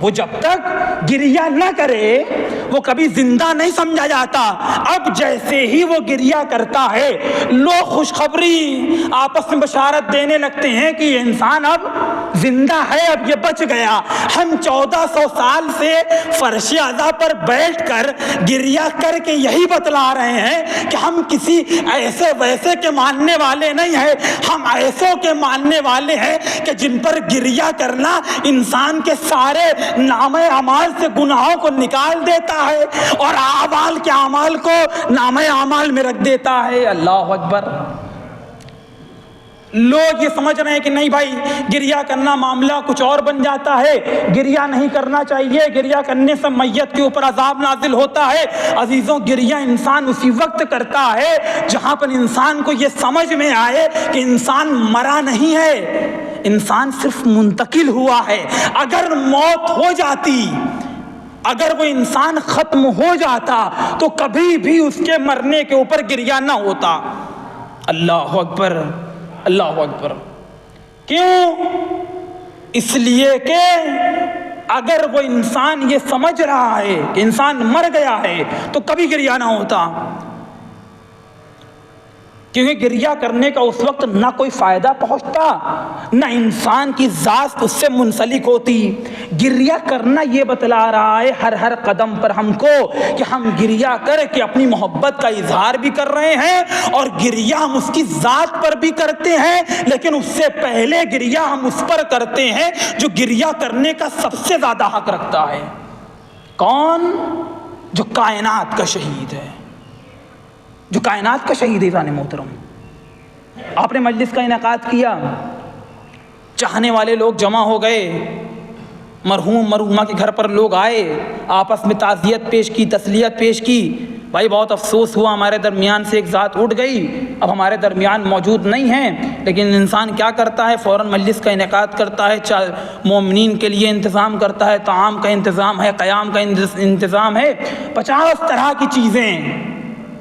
وہ جب تک گریہ نہ کرے وہ کبھی زندہ نہیں سمجھا جاتا۔ اب جیسے ہی وہ گریہ کرتا ہے، لوگ خوشخبری آپس میں بشارت دینے لگتے ہیں کہ یہ انسان اب زندہ ہے، اب یہ بچ گیا۔ ہم 1400 سال سے فرش عزا پر بیٹھ کر گریہ کر کے یہی بتلا رہے ہیں کہ ہم کسی ایسے ویسے کے ماننے والے نہیں ہیں، ہم ایسوں کے ماننے والے ہیں کہ جن پر گریہ کرنا انسان کے سارے نامہ اعمال سے گناہوں کو نکال دیتا ہے اور اعمال کے اعمال کو نامہ اعمال میں رکھ دیتا ہے۔ اللہ اکبر۔ لوگ یہ سمجھ رہے ہیں کہ نہیں بھائی، گریہ کرنا معاملہ کچھ اور بن جاتا ہے، گریہ نہیں کرنا چاہیے، گریہ کرنے سے میت کے اوپر عذاب نازل ہوتا ہے۔ عزیزوں، گریہ انسان اسی وقت کرتا ہے جہاں پر انسان کو یہ سمجھ میں آئے کہ انسان مرا نہیں ہے، انسان صرف منتقل ہوا ہے۔ اگر موت ہو جاتی، اگر وہ انسان ختم ہو جاتا تو کبھی بھی اس کے مرنے کے اوپر گریہ نہ ہوتا۔ اللہ اکبر، اللہ اکبر۔ کیوں؟ اس لیے کہ اگر وہ انسان یہ سمجھ رہا ہے کہ انسان مر گیا ہے تو کبھی گریہ نہ ہوتا، کیونکہ گریہ کرنے کا اس وقت نہ کوئی فائدہ پہنچتا، نہ انسان کی ذات اس سے منسلک ہوتی۔ گریہ کرنا یہ بتلا رہا ہے ہر قدم پر ہم کو کہ ہم گریہ کر کے اپنی محبت کا اظہار بھی کر رہے ہیں، اور گریہ ہم اس کی ذات پر بھی کرتے ہیں، لیکن اس سے پہلے گریہ ہم اس پر کرتے ہیں جو گریہ کرنے کا سب سے زیادہ حق رکھتا ہے۔ کون؟ جو کائنات کا شہید ہے، جو کائنات کا شہید ہے۔ عزیزان محترم، آپ نے مجلس کا انعقاد کیا، چاہنے والے لوگ جمع ہو گئے، مرحوم مرحومہ کے گھر پر لوگ آئے، آپس میں تعزیت پیش کی، تسلیت پیش کی۔ بھائی بہت افسوس ہوا، ہمارے درمیان سے ایک ذات اٹھ گئی، اب ہمارے درمیان موجود نہیں ہیں، لیکن انسان کیا کرتا ہے؟ فوراً مجلس کا انعقاد کرتا ہے، مومنین کے لیے انتظام کرتا ہے، طعام کا انتظام ہے، قیام کا انتظام ہے، 50 طرح کی چیزیں۔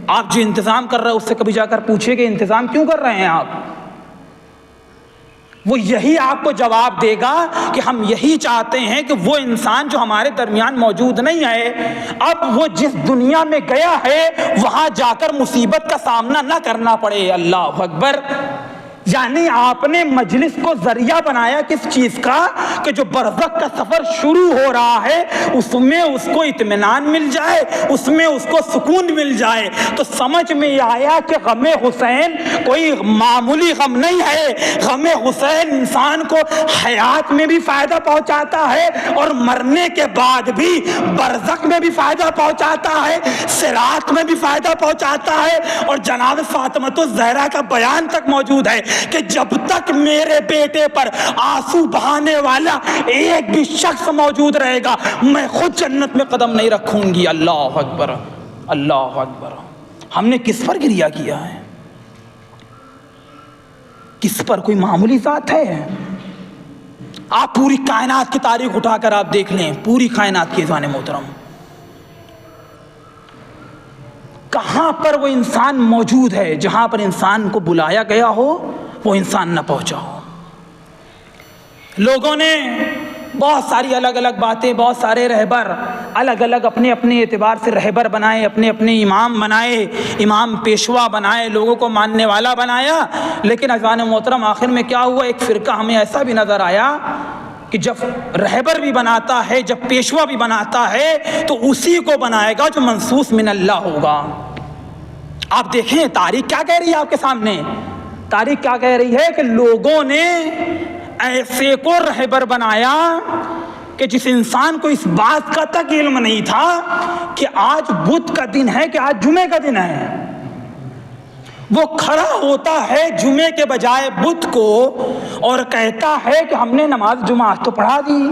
آپ جو انتظام کر رہے ہیں اس سے کبھی جا کر پوچھے کہ انتظام کیوں کر رہے ہیں آپ؟ وہ یہی آپ کو جواب دے گا کہ ہم یہی چاہتے ہیں کہ وہ انسان جو ہمارے درمیان موجود نہیں ہے، اب وہ جس دنیا میں گیا ہے وہاں جا کر مصیبت کا سامنا نہ کرنا پڑے۔ اللہ اکبر۔ یعنی آپ نے مجلس کو ذریعہ بنایا کس چیز کا؟ کہ جو برزخ کا سفر شروع ہو رہا ہے اس میں اس کو اطمینان مل جائے، اس میں اس کو سکون مل جائے۔ تو سمجھ میں آیا کہ غم حسین کوئی معمولی غم نہیں ہے، غم حسین انسان کو حیات میں بھی فائدہ پہنچاتا ہے اور مرنے کے بعد بھی برزخ میں بھی فائدہ پہنچاتا ہے، صراط میں بھی فائدہ پہنچاتا ہے۔ اور جناب فاطمہ الزہرا کا بیان تک موجود ہے کہ جب تک میرے بیٹے پر آنسو بہانے والا ایک بھی شخص موجود رہے گا میں خود جنت میں قدم نہیں رکھوں گی۔ اللہ اکبر، اللہ اکبر۔ ہم نے کس پر گریہ کیا ہے؟ کس پر؟ کوئی معمولی ذات ہے؟ آپ پوری کائنات کی تاریخ اٹھا کر آپ دیکھ لیں، پوری کائنات کی عزیزان محترم، کہاں پر وہ انسان موجود ہے جہاں پر انسان کو بلایا گیا ہو وہ انسان نہ پہنچا ہو۔ لوگوں نے بہت ساری الگ الگ باتیں، بہت سارے رہبر الگ الگ اپنے اپنے اعتبار سے رہبر بنائے، اپنے اپنے امام بنائے، امام پیشوا بنائے، لوگوں کو ماننے والا بنایا. لیکن عزیزان محترم آخر میں کیا ہوا؟ ایک فرقہ ہمیں ایسا بھی نظر آیا کہ جب رہبر بھی بناتا ہے، جب پیشوا بھی بناتا ہے، تو اسی کو بنائے گا جو منصوص من اللہ ہوگا. آپ دیکھیں تاریخ کیا کہہ رہی ہے آپ کے سامنے. تاریخ کیا کہہ رہی ہے کہ لوگوں نے ایسے کو رہبر بنایا کہ جس انسان کو اس بات کا تک علم نہیں تھا کہ آج بدھ کا دن ہے، کہ آج جمعے کا دن ہے، وہ کھڑا ہوتا ہے جمعے کے بجائے بدھ کو اور کہتا ہے کہ ہم نے نماز جمعہ تو پڑھا دی.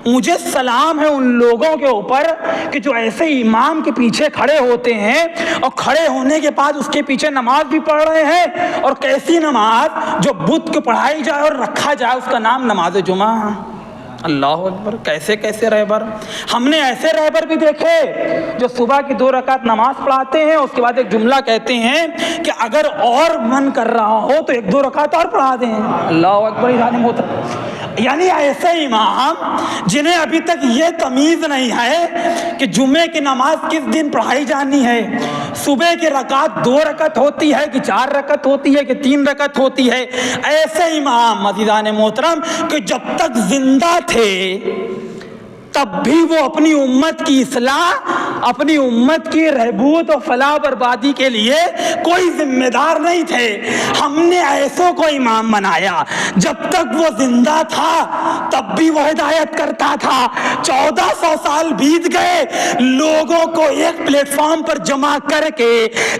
مجھے سلام ہے ان لوگوں کے اوپر کہ جو ایسے امام کے پیچھے کھڑے ہوتے ہیں اور کھڑے ہونے کے بعد اس کے پیچھے نماز بھی پڑھ رہے ہیں. اور کیسی نماز؟ جو بدھ کو پڑھائی جائے اور رکھا جائے اس کا نام نماز جمعہ. اللہ اکبر. کیسے کیسے رہبر. ہم نے ایسے رہبر بھی دیکھے جو صبح کی 2 رکعت نماز پڑھاتے ہیں، اس کے بعد ایک جملہ کہتے ہیں کہ اگر اور من کر رہا ہو تو 1-2 رکعت اور پڑھا دیں. اللہ اکبر. یعنی ایسے امام جنہیں ابھی تک یہ تمیز نہیں ہے کہ جمعے کی نماز کس دن پڑھائی جانی ہے، صبح کی رکعت 2 رکعت ہوتی ہے کہ 4 رکعت ہوتی ہے کہ 3 رکعت ہوتی ہے. ایسے امام عزیزان محترم کہ جب تک زندہ تھے تب بھی وہ اپنی امت کی اصلاح، اپنی امت کی رہبوت و فلاح بربادی کے لیے کوئی ذمہ دار نہیں تھے. ہم نے ایسوں کو امام بنایا. جب تک وہ زندہ تھا تب بھی وہ ہدایت کرتا تھا. 1400 سال بیت گئے، لوگوں کو ایک پلیٹ فارم پر جمع کر کے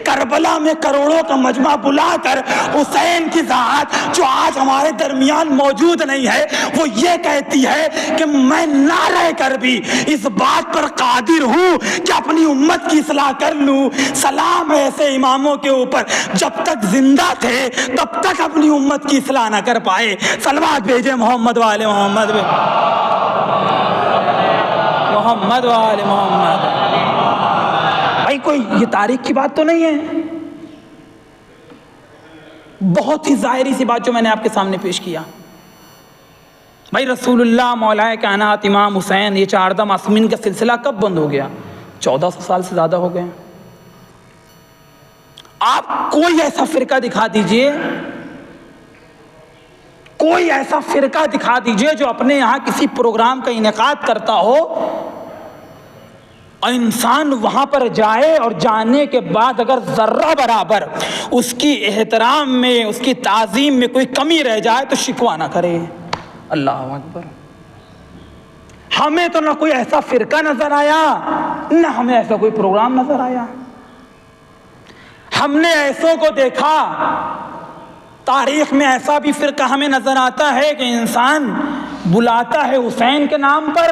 کربلا میں کروڑوں کا مجمع بلا کر حسین کی ذات جو آج ہمارے درمیان موجود نہیں ہے، وہ یہ کہتی ہے کہ میں نہ رہ کر بھی اس بات پر قادر ہوں کہ اپنی امت کی اصلاح کر لوں. سلام ایسے اماموں کے اوپر جب تک زندہ تھے تب تک اپنی امت کی اصلاح نہ کر پائے. صلوات بھیجے محمد والے محمد، محمد والے محمد. بھائی کوئی یہ تاریخ کی بات تو نہیں ہے، بہت ہی ظاہری سی بات جو میں نے آپ کے سامنے پیش کیا. بھائی رسول اللہ، مولا کائنات، امام حسین، یہ 4 معصومین کا سلسلہ کب بند ہو گیا؟ 1400 سال سے زیادہ ہو گئے. آپ کوئی ایسا فرقہ دکھا دیجئے، کوئی ایسا فرقہ دکھا دیجئے جو اپنے یہاں کسی پروگرام کا انعقاد کرتا ہو اور انسان وہاں پر جائے اور جانے کے بعد اگر ذرہ برابر اس کی احترام میں، اس کی تعظیم میں کوئی کمی رہ جائے تو شکوہ نہ کرے. اللہ اکبر. ہمیں تو نہ کوئی ایسا فرقہ نظر آیا، نہ ہمیں ایسا کوئی پروگرام نظر آیا. ہم نے ایسوں کو دیکھا. تاریخ میں ایسا بھی فرقہ ہمیں نظر آتا ہے کہ انسان بلاتا ہے حسین کے نام پر،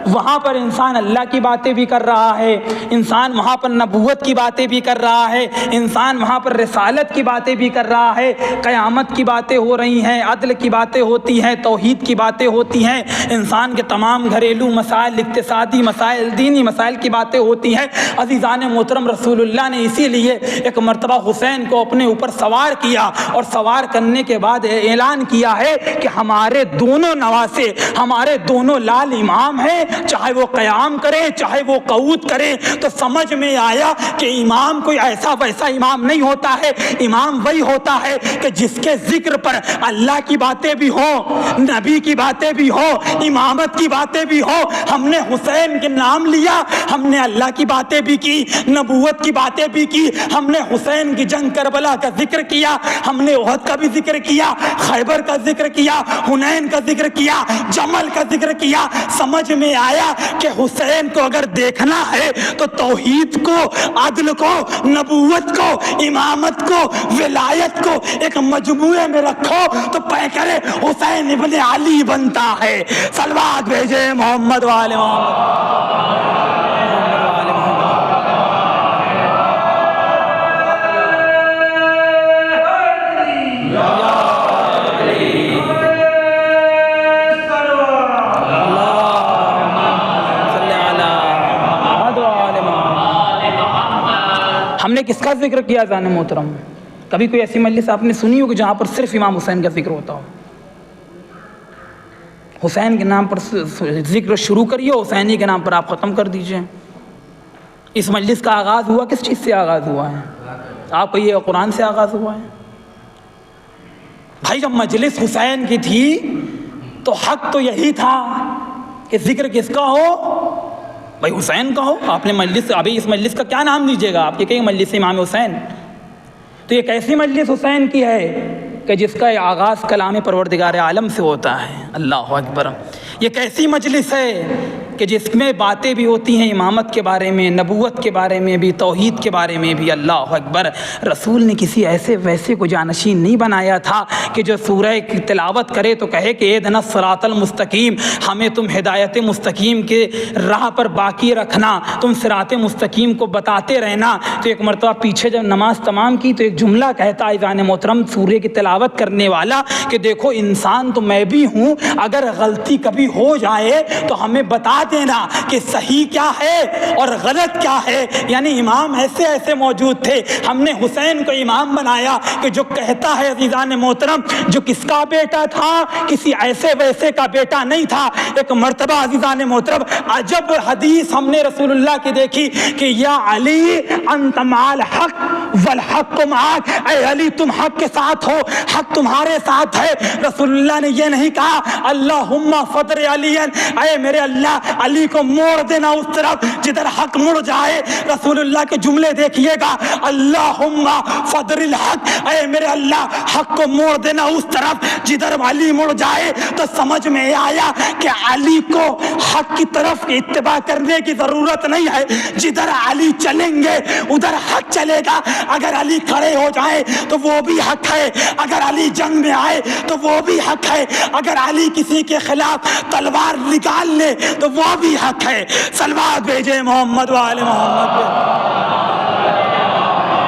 وہاں پر انسان اللہ کی باتیں بھی کر رہا ہے، انسان وہاں پر نبوت کی باتیں بھی کر رہا ہے، انسان وہاں پر رسالت کی باتیں بھی کر رہا ہے، قیامت کی باتیں ہو رہی ہیں، عدل کی باتیں ہوتی ہیں، توحید کی باتیں ہوتی ہیں، انسان کے تمام گھریلو مسائل، اقتصادی مسائل، دینی مسائل کی باتیں ہوتی ہیں. عزیزان محترم رسول اللہ نے اسی لیے ایک مرتبہ حسین کو اپنے اوپر سوار کیا اور سوار کرنے کے بعد اعلان کیا ہے کہ ہمارے دونوں نواسے، ہمارے دونوں لال امام ہیں، چاہے وہ قیام کریں چاہے وہ قعود کریں. تو سمجھ میں آیا کہ امام کوئی ایسا ویسا امام نہیں ہوتا ہے. امام وہی ہوتا ہے کہ جس کے ذکر پر اللہ کی باتیں بھی ہوں، نبی کی باتیں بھی ہوں، امامت کی باتیں بھی ہوں. ہم نے حسین کے نام لیا، ہم نے اللہ کی باتیں بھی کی، نبوت کی باتیں بھی کی، ہم نے حسین کی جنگ کربلا کا ذکر کیا، ہم نے احد کا بھی ذکر کیا، خیبر کا ذکر کیا، حنین کا ذکر کیا، جمل کا ذکر کیا. سمجھ میں آیا کہ حسین کو اگر دیکھنا ہے تو توحید کو، عدل کو، نبوت کو، امامت کو، ولایت کو ایک مجموعے میں رکھو تو پیکر حسین ابن علی بنتا ہے. صلوات بھیجے محمد والے محمد. ہم نے کس کا ذکر کیا زان محترم؟ کبھی کوئی ایسی مجلس آپ نے سنی ہو کہ جہاں پر صرف امام حسین کا ذکر ہوتا ہو؟ حسین کے نام پر ذکر شروع کریے، حسینی کے نام پر آپ ختم کر دیجئے۔ اس مجلس کا آغاز ہوا کس چیز سے آغاز ہوا ہے؟ آپ کہیے قرآن سے آغاز ہوا ہے۔ بھائی جب مجلس حسین کی تھی تو حق تو یہی تھا کہ ذکر کس کا ہو؟ بھائی حسین کا ہو۔ آپ نے مجلس، ابھی اس مجلس کا کیا نام دیجیے گا؟ آپ یہ کہیں مجلس امام حسین، تو یہ کیسی مجلس حسین کی ہے کہ جس کا آغاز کلام پروردگار عالم سے ہوتا ہے؟ اللہ اکبر۔ یہ کیسی مجلس ہے کہ جس میں باتیں بھی ہوتی ہیں امامت کے بارے میں، نبوت کے بارے میں بھی، توحید کے بارے میں بھی۔ اللہ اکبر۔ رسول نے کسی ایسے ویسے کو جانشین نہیں بنایا تھا کہ جو سورہ کی تلاوت کرے تو کہے کہ اہدنا الصراط المستقیم، ہمیں تم ہدایت مستقیم کے راہ پر باقی رکھنا، تم صراط مستقیم کو بتاتے رہنا۔ تو ایک مرتبہ پیچھے جب نماز تمام کی تو ایک جملہ کہتا ہے اذان محترم سورہ کی تلاوت کرنے والا کہ دیکھو انسان تو میں بھی ہوں، اگر غلطی کبھی ہو جائے تو ہمیں بتا دینا کہ صحیح کیا ہے اور غلط کیا ہے۔ یعنی امام ایسے ایسے موجود تھے۔ ہم نے حسین کو امام بنایا کہ جو کہتا ہے عزیزان محترم جو کس کا بیٹا تھا، کسی ایسے ویسے کا بیٹا نہیں تھا۔ ایک مرتبہ عزیزان محترم عجب حدیث ہم نے رسول اللہ کی دیکھی کہ یا علی انت مع الحق والحق معک، اے علی تم حق کے ساتھ ہو، حق تمہارے ساتھ ہے۔ رسول اللہ نے یہ نہیں کہا اللہم فضر علی، اے میرے اللہ علی کو موڑ دینا اس طرف جدھر حق مڑ جائے۔ رسول اللہ کے جملے دیکھیے گا اللہم فضر الحق، اے میرے اللہ حق کو موڑ دینا اس طرف جدھر علی مڑ جائے۔ تو سمجھ میں آیا کہ علی کو حق کی طرف اتباع کرنے کی ضرورت نہیں ہے، جدھر علی چلیں گے ادھر حق چلے گا۔ اگر علی کھڑے ہو جائے تو وہ بھی حق ہے، اگر علی جنگ میں آئے تو وہ بھی حق ہے، اگر علی کسی کے خلاف تلوار نکال لے تو وہ بھی حق ہے۔ صلوات بھیجے محمد وآل محمد،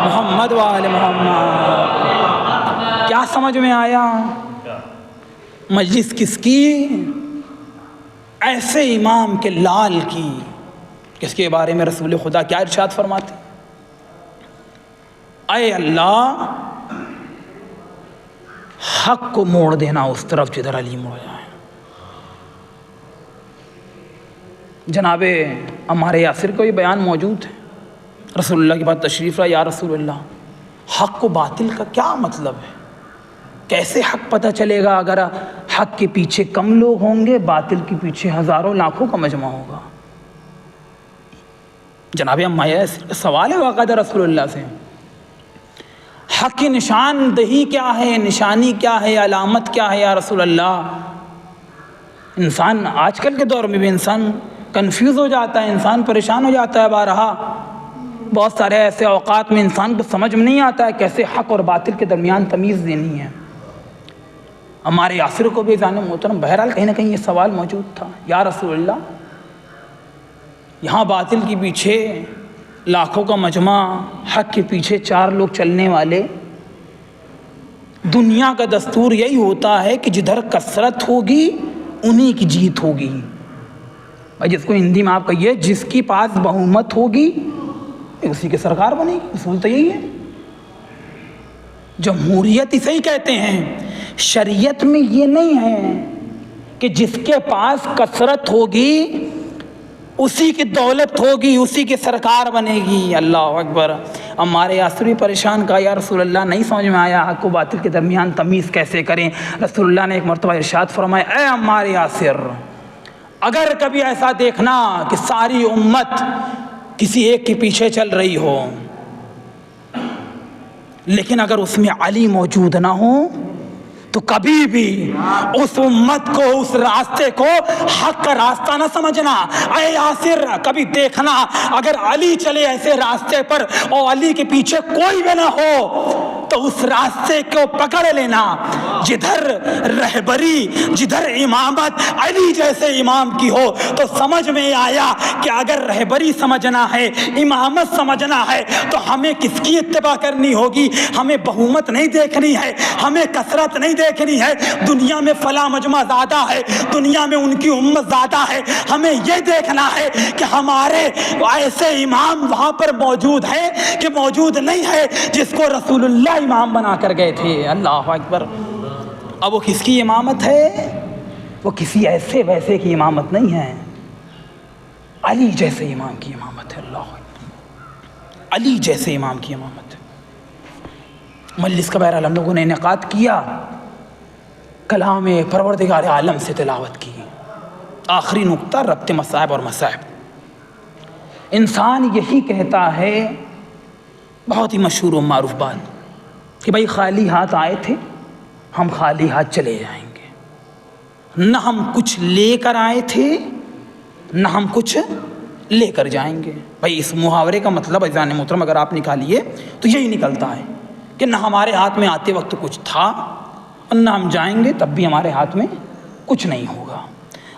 محمد وآل محمد۔ کیا سمجھ میں آیا؟ مجلس کس کی؟ ایسے امام کے لال کی، کس کے بارے میں رسول خدا کیا ارشاد فرماتے؟ اے اللہ حق کو موڑ دینا اس طرف جدھر علی موڑ جائے۔ جناب عمار یاسر کو یہ بیان موجود ہے، رسول اللہ کے بعد تشریف رہا، یا رسول اللہ حق و باطل کا کیا مطلب ہے؟ کیسے حق پتہ چلے گا اگر حق کے پیچھے کم لوگ ہوں گے، باطل کے پیچھے ہزاروں لاکھوں کا مجمع ہوگا؟ جناب عمار یاسر کا سوال ہے باقاعدہ رسول اللہ سے، حق کی نشاندہی کیا ہے، نشانی کیا ہے، علامت کیا ہے یا رسول اللہ؟ انسان آج کل کے دور میں بھی انسان کنفیوز ہو جاتا ہے، انسان پریشان ہو جاتا ہے۔ بارہا بہت سارے ایسے اوقات میں انسان کو سمجھ میں نہیں آتا ہے کیسے حق اور باطل کے درمیان تمیز دینی ہے۔ ہمارے یاسر کو بھی جان محترم بہرحال کہیں نہ کہیں یہ سوال موجود تھا، یا رسول اللہ یہاں باطل کے پیچھے لاکھوں کا مجمع، حق کے پیچھے 4 لوگ چلنے والے، دنیا کا دستور یہی ہوتا ہے کہ جدھر کثرت ہوگی انہی کی جیت ہوگی۔ جس کو ہندی میں آپ کہیے جس کی پاس بہومت ہوگی اسی کے سرکار بنے گی، اصول تو یہی ہے۔ جمہوریت اسے ہی کہتے ہیں، شریعت میں یہ نہیں ہے کہ جس کے پاس کثرت ہوگی اسی کی دولت ہوگی اسی کی سرکار بنے گی۔ اللہ اکبر۔ ہمارے یاسر بھی پریشان کہا یا رسول اللہ نہیں سمجھ میں آیا حق و باطل کے درمیان تمیز کیسے کریں؟ رسول اللہ نے ایک مرتبہ ارشاد فرمایا اے ہمارے یاسر اگر کبھی ایسا دیکھنا کہ ساری امت کسی ایک کے پیچھے چل رہی ہو لیکن اگر اس میں علی موجود نہ ہو تو کبھی بھی اس امت کو اس راستے کو حق کا راستہ نہ سمجھنا۔ اے یاسر کبھی دیکھنا اگر علی چلے ایسے راستے پر اور علی کے پیچھے کوئی بھی نہ ہو تو اس راستے کو پکڑ لینا جدھر رہبری جدھر امامت علی جیسے امام کی ہو۔ تو سمجھ میں آیا کہ اگر رہبری سمجھنا ہے امامت سمجھنا ہے تو ہمیں کس کی اتباع کرنی ہوگی؟ ہمیں بہومت نہیں دیکھنی ہے، ہمیں کثرت نہیں دیکھنی ہے، دنیا میں فلاں مجمع زیادہ ہے، دنیا میں ان کی امت زیادہ ہے، ہمیں یہ دیکھنا ہے کہ ہمارے ایسے امام وہاں پر موجود ہیں کہ موجود نہیں ہے جس کو رسول اللہ امام بنا کر گئے تھے۔ اللہ اکبر۔ اب وہ کس کی امامت ہے؟ وہ کسی ایسے ویسے کی امامت نہیں ہے، علی جیسے امام کی امامت ہے۔ اللہ اکبر، علی جیسے امام کی امامت ہے۔ مجلس کا بہرحال ہم لوگوں نے انعقاد کیا، کلام پروردگار عالم سے تلاوت کی۔ آخری نقطہ ربط مصائب اور مصائب۔ انسان یہی کہتا ہے، بہت ہی مشہور و معروف بات، کہ بھائی خالی ہاتھ آئے تھے، ہم خالی ہاتھ چلے جائیں گے، نہ ہم کچھ لے کر آئے تھے نہ ہم کچھ لے کر جائیں گے۔ بھائی اس محاورے کا مطلب عزیزان محترم اگر آپ نکالیے تو یہی نکلتا ہے کہ نہ ہمارے ہاتھ میں آتے وقت کچھ تھا اور نہ ہم جائیں گے تب بھی ہمارے ہاتھ میں کچھ نہیں ہوگا۔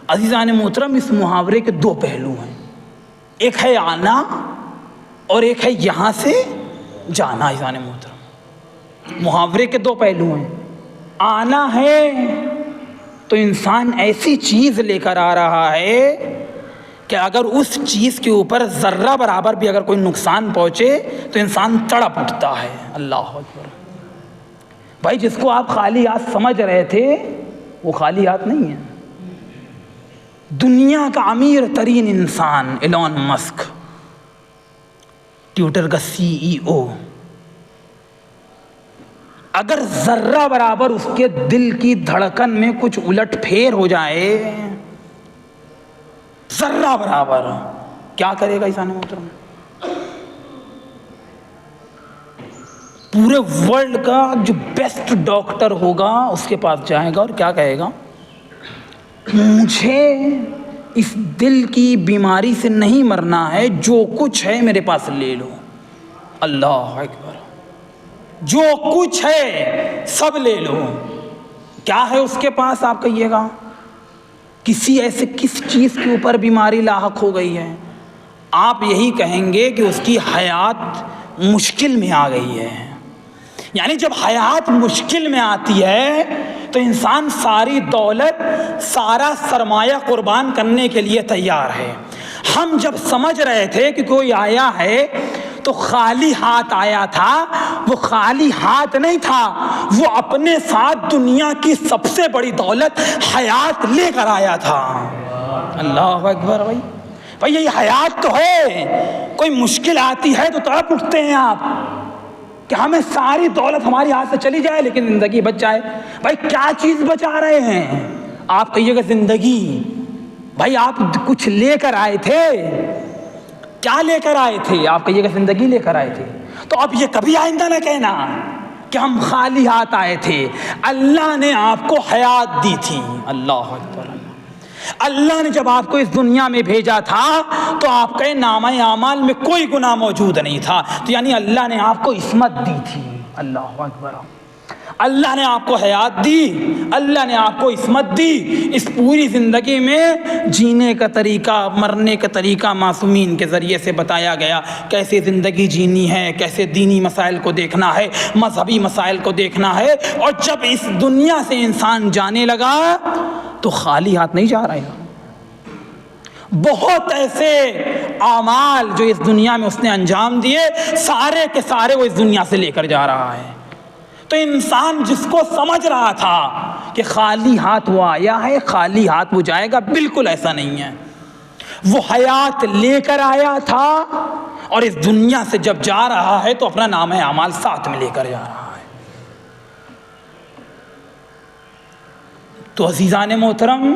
عزیزان محترم اس محاورے کے دو پہلو ہیں، ایک ہے آنا اور ایک ہے یہاں سے جانا۔ عزیزان محترم محاورے کے دو پہلو ہیں، آنا ہے تو انسان ایسی چیز لے کر آ رہا ہے کہ اگر اس چیز کے اوپر ذرہ برابر بھی اگر کوئی نقصان پہنچے تو انسان تڑپ اٹھتا ہے۔ اللہ اکبر۔ بھائی جس کو آپ خالی ہاتھ سمجھ رہے تھے وہ خالی ہاتھ نہیں ہے۔ دنیا کا امیر ترین انسان ایلون مسک، ٹویٹر کا CEO، اگر ذرہ برابر اس کے دل کی دھڑکن میں کچھ الٹ پھیر ہو جائے، ذرہ برابر، کیا کرے گا انسان محترم؟ پورے ورلڈ کا جو بیسٹ ڈاکٹر ہوگا اس کے پاس جائے گا اور کیا کہے گا؟ مجھے اس دل کی بیماری سے نہیں مرنا ہے، جو کچھ ہے میرے پاس لے لو۔ اللہ اکبر، جو کچھ ہے سب لے لو۔ کیا ہے اس کے پاس آپ کہیے گا؟ کسی ایسے کس چیز کے اوپر بیماری لاحق ہو گئی ہے؟ آپ یہی کہیں گے کہ اس کی حیات مشکل میں آ گئی ہے۔ یعنی جب حیات مشکل میں آتی ہے تو انسان ساری دولت، سارا سرمایہ قربان کرنے کے لیے تیار ہے۔ ہم جب سمجھ رہے تھے کہ کوئی آیا ہے تو خالی ہاتھ آیا تھا، وہ خالی ہاتھ نہیں تھا، وہ اپنے ساتھ دنیا کی سب سے بڑی دولت حیات لے کر آیا تھا۔ اللہ اکبر۔ بھائی یہ حیات تو ہے، کوئی مشکل آتی ہے تو تڑپ اٹھتے ہیں آپ کہ ہمیں ساری دولت ہماری ہاتھ سے چلی جائے لیکن زندگی بچ جائے۔ بھائی کیا چیز بچا رہے ہیں؟ آپ کہیے گا زندگی۔ بھائی آپ کچھ لے کر آئے تھے، کیا لے کر آئے تھے؟ آپ کہیے گا زندگی لے کر آئے تھے۔ تو اب یہ کبھی آئندہ نہ کہنا کہ ہم خالی ہاتھ آئے تھے۔ اللہ نے آپ کو حیات دی تھی۔ اللہ اکبر۔ اللہ نے جب آپ کو اس دنیا میں بھیجا تھا تو آپ کے نامہ اعمال میں کوئی گناہ موجود نہیں تھا، تو یعنی اللہ نے آپ کو عصمت دی تھی۔ اللہ اکبر۔ اللہ نے آپ کو حیات دی، اللہ نے آپ کو عصمت دی۔ اس پوری زندگی میں جینے کا طریقہ، مرنے کا طریقہ معصومین کے ذریعے سے بتایا گیا، کیسے زندگی جینی ہے، کیسے دینی مسائل کو دیکھنا ہے، مذہبی مسائل کو دیکھنا ہے۔ اور جب اس دنیا سے انسان جانے لگا تو خالی ہاتھ نہیں جا رہا ہے۔ بہت ایسے اعمال جو اس دنیا میں اس نے انجام دیے، سارے کے سارے وہ اس دنیا سے لے کر جا رہا ہے۔ تو انسان جس کو سمجھ رہا تھا کہ خالی ہاتھ وہ آیا ہے، خالی ہاتھ وہ جائے گا، بالکل ایسا نہیں ہے۔ وہ حیات لے کر آیا تھا اور اس دنیا سے جب جا رہا ہے تو اپنا نامہ اعمال ساتھ میں لے کر جا رہا ہے۔ تو عزیزان محترم،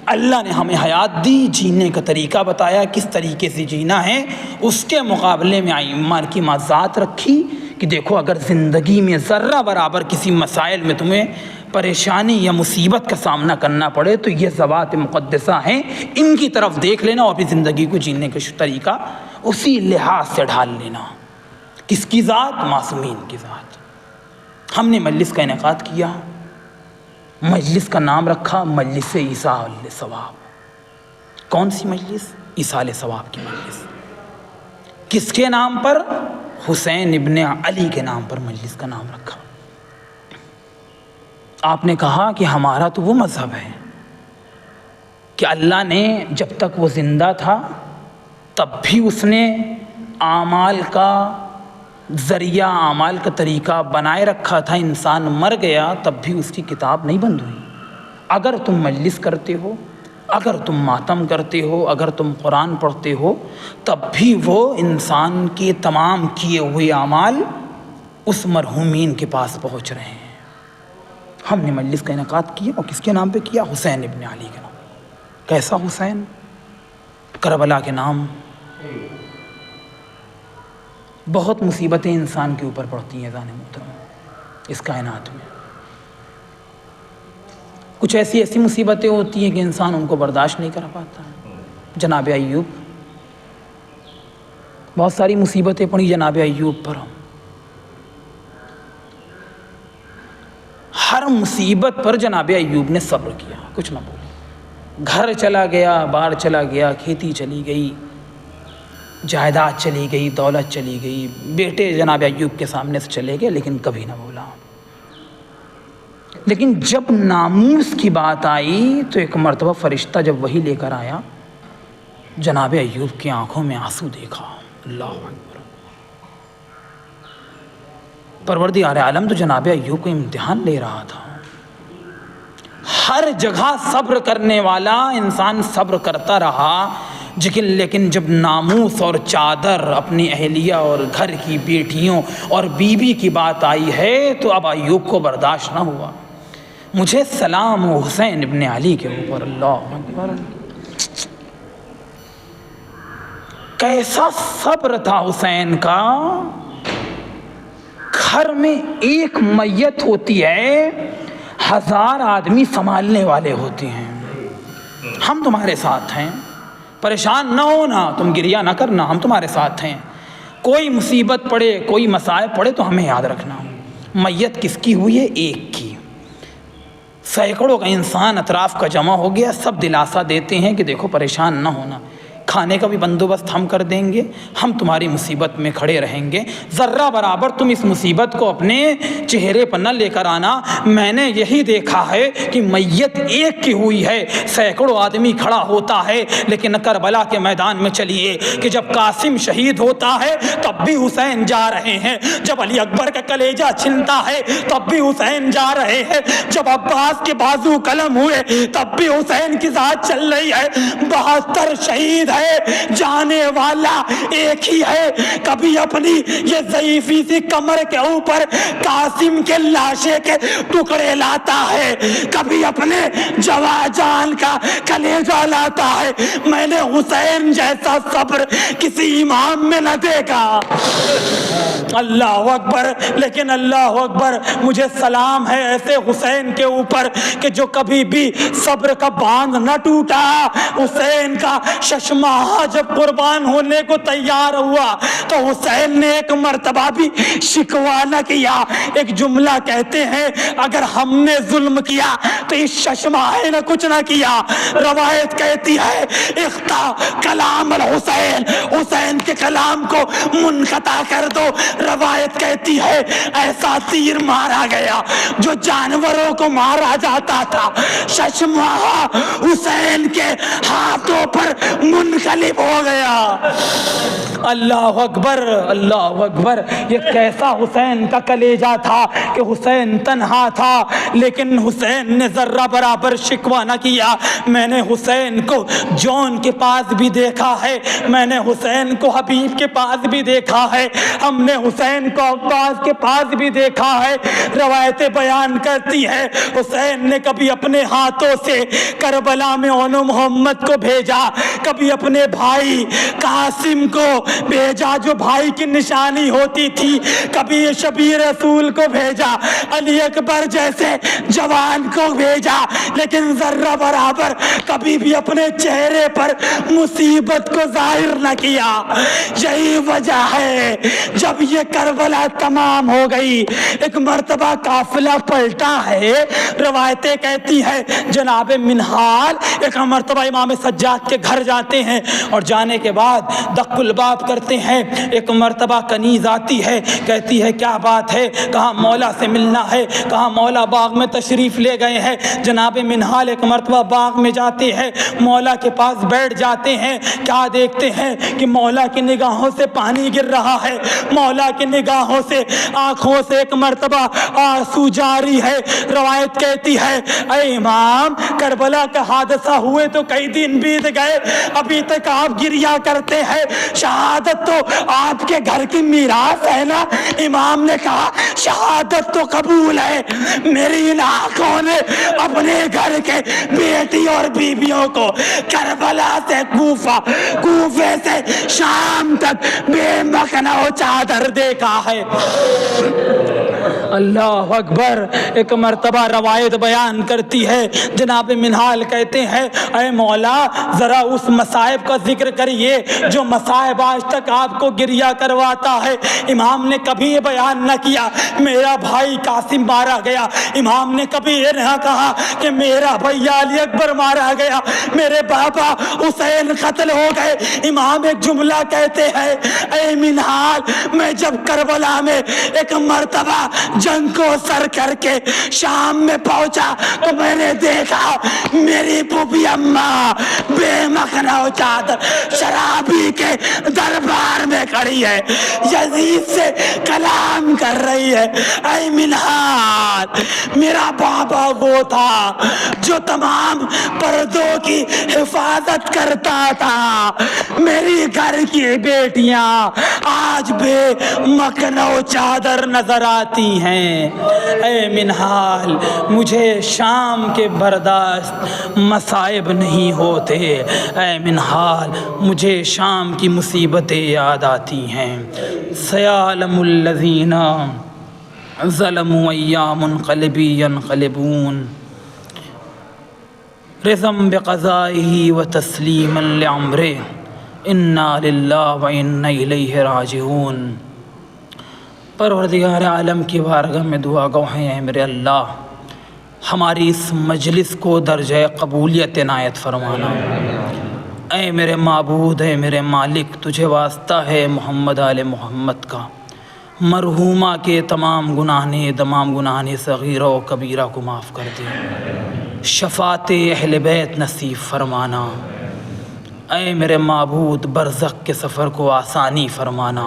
اللہ نے ہمیں حیات دی، جینے کا طریقہ بتایا، کس طریقے سے جینا ہے۔ اس کے مقابلے میں ایمان کی مازات رکھی کہ دیکھو اگر زندگی میں ذرہ برابر کسی مسائل میں تمہیں پریشانی یا مصیبت کا سامنا کرنا پڑے تو یہ ذوات مقدسہ ہیں، ان کی طرف دیکھ لینا اور اپنی زندگی کو جینے کا طریقہ اسی لحاظ سے ڈھال لینا۔ کس کی ذات؟ معصومین کی ذات۔ ہم نے مجلس کا انعقاد کیا، مجلس کا نام رکھا مجلس ایصال ثواب۔ کون سی مجلس؟ ایصال ثواب کی مجلس۔ کس کے نام پر؟ حسین ابن علی کے نام پر مجلس کا نام رکھا۔ آپ نے کہا کہ ہمارا تو وہ مذہب ہے کہ اللہ نے جب تک وہ زندہ تھا تب بھی اس نے اعمال کا ذریعہ، اعمال کا طریقہ بنائے رکھا تھا، انسان مر گیا تب بھی اس کی کتاب نہیں بند ہوئی۔ اگر تم مجلس کرتے ہو، اگر تم ماتم کرتے ہو، اگر تم قرآن پڑھتے ہو، تب بھی وہ انسان کے تمام کیے ہوئے اعمال اس مرحومین کے پاس پہنچ رہے ہیں۔ ہم نے مجلس کا انعقاد کیا، اور کس کے نام پہ کیا؟ حسین ابن علی کے نام۔ کیسا حسین؟ کربلا کے نام۔ بہت مصیبتیں انسان کے اوپر پڑتی ہیں ذان محترم اس کائنات میں۔ کچھ ایسی مصیبتیں ہوتی ہیں کہ انسان ان کو برداشت نہیں کر پاتا۔ جناب ایوب، بہت ساری مصیبتیں پڑی جناب ایوب پر۔ ہر مصیبت پر جناب ایوب نے صبر کیا، کچھ نہ بولے۔ گھر چلا گیا، بار چلا گیا، کھیتی چلی گئی، جائیداد چلی گئی، دولت چلی گئی، بیٹے جناب ایوب کے سامنے سے چلے گئے، لیکن کبھی نہ بولا۔ لیکن جب ناموس کی بات آئی تو ایک مرتبہ فرشتہ جب وہی لے کر آیا، جناب ایوب کی آنکھوں میں آنسو دیکھا۔ اللہ اکبر! پروردگار عالم تو جناب ایوب کو امتحان لے رہا تھا۔ ہر جگہ صبر کرنے والا انسان صبر کرتا رہا، لیکن جب ناموس اور چادر، اپنی اہلیہ اور گھر کی بیٹیوں اور بیوی کی بات آئی ہے تو اب ایوب کو برداشت نہ ہوا۔ مجھے سلام حسین ابن علی کے اوپر۔ اللہ اکبر! کیسا صبر تھا حسین کا۔ گھر میں ایک میت ہوتی ہے، 1000 آدمی سنبھالنے والے ہوتے ہیں۔ ہم تمہارے ساتھ ہیں، پریشان نہ ہونا، تم گریہ نہ کرنا، ہم تمہارے ساتھ ہیں۔ کوئی مصیبت پڑے، کوئی مصائب پڑے تو ہمیں یاد رکھنا۔ میت کس کی ہوئی ہے؟ ایک کی۔ سینکڑوں کا انسان اطراف کا جمع ہو گیا، سب دلاسا دیتے ہیں کہ دیکھو پریشان نہ ہونا، کھانے کا بھی بندوبست ہم کر دیں گے، ہم تمہاری مصیبت میں کھڑے رہیں گے، ذرہ برابر تم اس مصیبت کو اپنے چہرے پر نہ لے کر آنا۔ میں نے یہی دیکھا ہے کہ میت ایک کی ہوئی ہے، سینکڑوں آدمی کھڑا ہوتا ہے، لیکن کربلا کے میدان میں چلیے کہ جب قاسم شہید ہوتا ہے تب بھی حسین جا رہے ہیں، جب علی اکبر کا کلیجہ چھنتا ہے تب بھی حسین جا رہے ہیں، جب عباس کے بازو قلم ہوئے تب بھی حسین کی ذات چل رہی ہے۔ 72 شہید ہے، جانے والا ایک ہی ہے۔ کبھی اپنی یہ ضعیفی سی کمر کے اوپر قاسم کے لاشے کے ٹکڑے لاتا ہے، کبھی اپنے جواں جان کا کلیجہ لاتا ہے۔ میں نے حسین جیسا صبر کسی امام میں نہ دیکھا۔ اللہ اکبر! لیکن اللہ اکبر، مجھے سلام ہے ایسے حسین کے اوپر کہ جو کبھی بھی صبر کا باندھ نہ ٹوٹا۔ حسین کا ششماہ جب قربان ہونے کو تیار ہوا تو حسین نے ایک مرتبہ بھی شکوہ نہ کیا۔ ایک جملہ کہتے ہیں، اگر ہم نے ظلم کیا تو اس ششماہ نے کچھ نہ کیا۔ روایت کہتی ہے، اختا کلام الحسین، حسین کے کلام کو منقطع کر دو۔ روایت کہتی ہے ایسا تیر مارا گیا جو جانوروں کو مارا جاتا تھا، ششماہ حسین کے ہاتھوں پر منقلب ہو گیا۔ اللہ اکبر! اللہ اکبر! یہ کیسا حسین کا کلیجہ تھا کہ حسین تنہا تھا لیکن حسین نے ذرہ برابر شکوہ نہ کیا۔ میں نے حسین کو جون کے پاس بھی دیکھا ہے، میں نے حسین کو حبیب کے پاس بھی دیکھا ہے، ہم نے حسین کو عباس کے پاس بھی دیکھا ہے۔ روایتیں بیان کرتی ہے حسین نے کبھی اپنے ہاتھوں سے کربلا میں اون محمد کو بھیجا، کبھی اپنے بھائی قاسم کو بھیجا جو بھائی کی نشانی ہوتی تھی، کبھی شبیر رسول کو بھیجا، علی اکبر جیسے جوان کو بھیجا، لیکن ذرہ برابر کبھی بھی اپنے چہرے پر مصیبت کو ظاہر نہ کیا۔ یہی وجہ ہے جب یہ کربلا تمام ہو گئی، ایک مرتبہ قافلہ پلٹا ہے۔ روایتیں کہتی ہے جناب منہال ایک مرتبہ امام سجاد کے گھر جاتے ہیں اور جانے کے بعد دق الباب کرتے ہیں۔ ایک مرتبہ کنیز آتی ہے، کہتی ہے کیا بات ہے، کہاں مولا سے ملنا ہے، کہاں مولا باغ میں تشریف لے گئے ہیں۔ جناب منہال ایک مرتبہ باغ میں جاتے ہیں، مولا کے پاس بیٹھ جاتے ہیں، کیا دیکھتے ہیں کہ مولا کی نگاہوں سے پانی گر رہا ہے، مولا کی نگاہوں سے آنکھوں سے ایک مرتبہ آنسو جاری جاری ہے۔ روایت کہتی ہے اے امام کربلا کا حادثہ ہوئے تو کئی دن بیت گئے، ابھی تک آپ گریا کرتے ہیں، شہادت تو آپ کے گھر کی میراث ہے نا؟ امام نے کہا شہادت تو قبول ہے، میری ان آنکھوں نے اپنے گھر کے بیٹی اور بیویوں کو کربلا سے کوفہ، کوفے سے شام تک بے مخنہ و چادر دیکھا ہے۔ اللہ اکبر۔ ایک مرتبہ روایت بیان کرتی ہے، جناب منہال کہتے ہیں اے مولا ذرا اس مصائب کا ذکر کریے جو مصائب آج تک آپ کو گریا کرواتا ہے۔ امام نے کبھی یہ بیان نہ کیا میرا بھائی قاسم مارا گیا، امام نے کبھی یہ نہ کہا کہ میرا بھیا علی اکبر مارا گیا، میرے بابا حسین قتل ہو گئے۔ امام ایک جملہ کہتے ہیں اے منہال میں جب کربلا میں ایک مرتبہ جنگ کو سر کر کے شام میں پہنچا تو میں نے دیکھا میری پھوپھی اماں بے مخنہ و چادر شرابی کے دربار میں کھڑی ہے، یزید سے کلام کر رہی ہے۔ اے منہال میرا بابا وہ تھا جو تمام پردوں کی حفاظت کرتا تھا، میری گھر کی بیٹیاں آج بے مخنہ و چادر نظر آتی ہیں۔ اے منہال مجھے شام کے برداشت مصائب نہیں ہوتے، اے منہال مجھے شام کی مصیبتیں یاد آتی ہیں۔ سیعلم الذین ظلموا ایام منقلبی ینقلبون رضم بقضائہ و تسلیما لعمرہ انا للہ و انا الیہ راجعون۔ پروردگار عالم کی بارگاہ میں دعا گو ہیں میرے اللہ ہماری اس مجلس کو درجہ قبولیت عنایت فرمانا۔ اے میرے معبود، اے میرے مالک، تجھے واسطہ ہے محمد آل محمد کا، مرحومہ کے تمام گناہنے صغیرہ و کبیرہ کو معاف کر دے، شفاعت اہل بیت نصیب فرمانا۔ اے میرے معبود برزخ کے سفر کو آسانی فرمانا،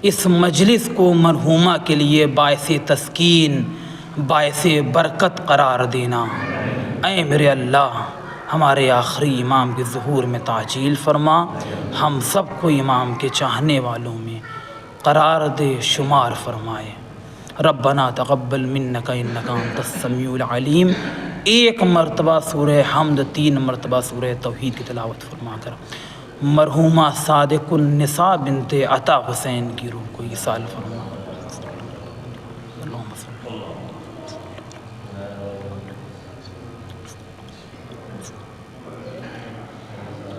اس مجلس کو مرحومہ کے لیے باعث تسکین، باعث برکت قرار دینا۔ اے میرے اللہ ہمارے آخری امام کے ظہور میں تعجیل فرما، ہم سب کو امام کے چاہنے والوں میں قرار دے، شمار فرمائے۔ ربنا تقبل منک انک انت السمیع العلیم۔ ایک مرتبہ سورہ حمد، 3 مرتبہ سورہ توحید کی تلاوت فرما کر مرحومہ صادق النساء بنت عطا حسین کی روح کو ایصال فرما۔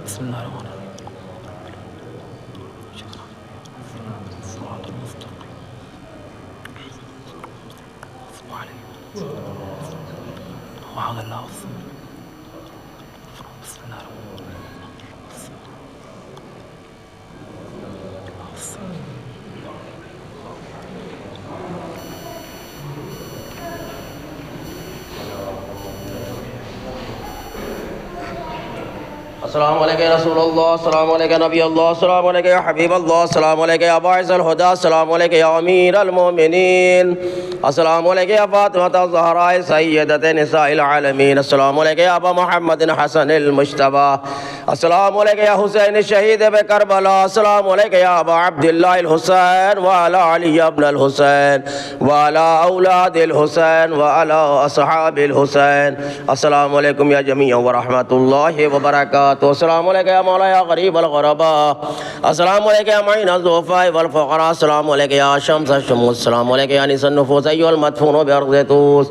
بسم اللہ الرحمن الرحیم۔ وعد اللہ بسم اللہ السلام علیکم یا رسول اللہ، السلام علیکم نبی اللہ، السلام علیکم یا حبیب اللہ، السلام علیکم یا باعث الہدیٰ، السلام علیکم یا امیر المومنین، السلام علیکم یا فاطمۃ الزہراء سیدۃ نساء العالمین، السلام علیکم یا ابا محمد حسن المجتبی، السلام علیکم یا حسین شہید بکربلا، السلام علیکم یا ابا عبداللہ الحسین وعلی علی ابن الحسین وعلی اولاد الحسین وعلی اصحاب الحسین، السلام علیکم یا جمیع ورحمۃ اللہ وبرکاتہ، السلام علیکم یا مولا یا غریب الغرباء، السلام علیکم یا معین الضعفاء والفقراء، السلام علیکم یا شمس الشموس، السلام علیکم یا انیس النفوس ایھا المدفون بارض طوس،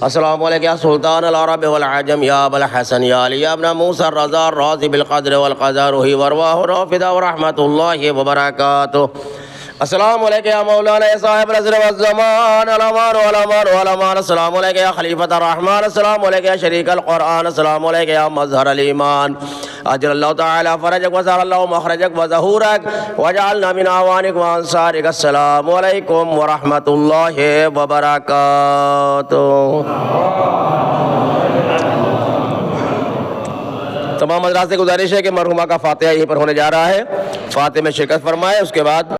السلام علیکم یا سلطان العرب والعجم یا ابا الحسن یا علی ابن موسی الرضا الراضی بالقدر والقضاء روحی وارواح رافدہ ورحمۃ اللہ وبرکاتہ، السلام علیکم یا مولانا صاحب العصر والزمان الامان والامان والامان، السلام علیکم یا خلیفۃ الرحمن، السلام علیکم یا شریک القرآن، السلام علیکم یا مظہر الایمان، اجل اللہ تعالی فرجک وسار اللہ مخرجک وظہورک وجعلنا من اعوانک وانصارک، السلام علیکم ورحمۃ اللہ وبرکاتہ۔ تمام حضرات سے گزارش ہے کہ مرحومہ کا فاتحہ یہیں پر ہونے جا رہا ہے، فاتحہ میں شرکت فرمائے، اس کے بعد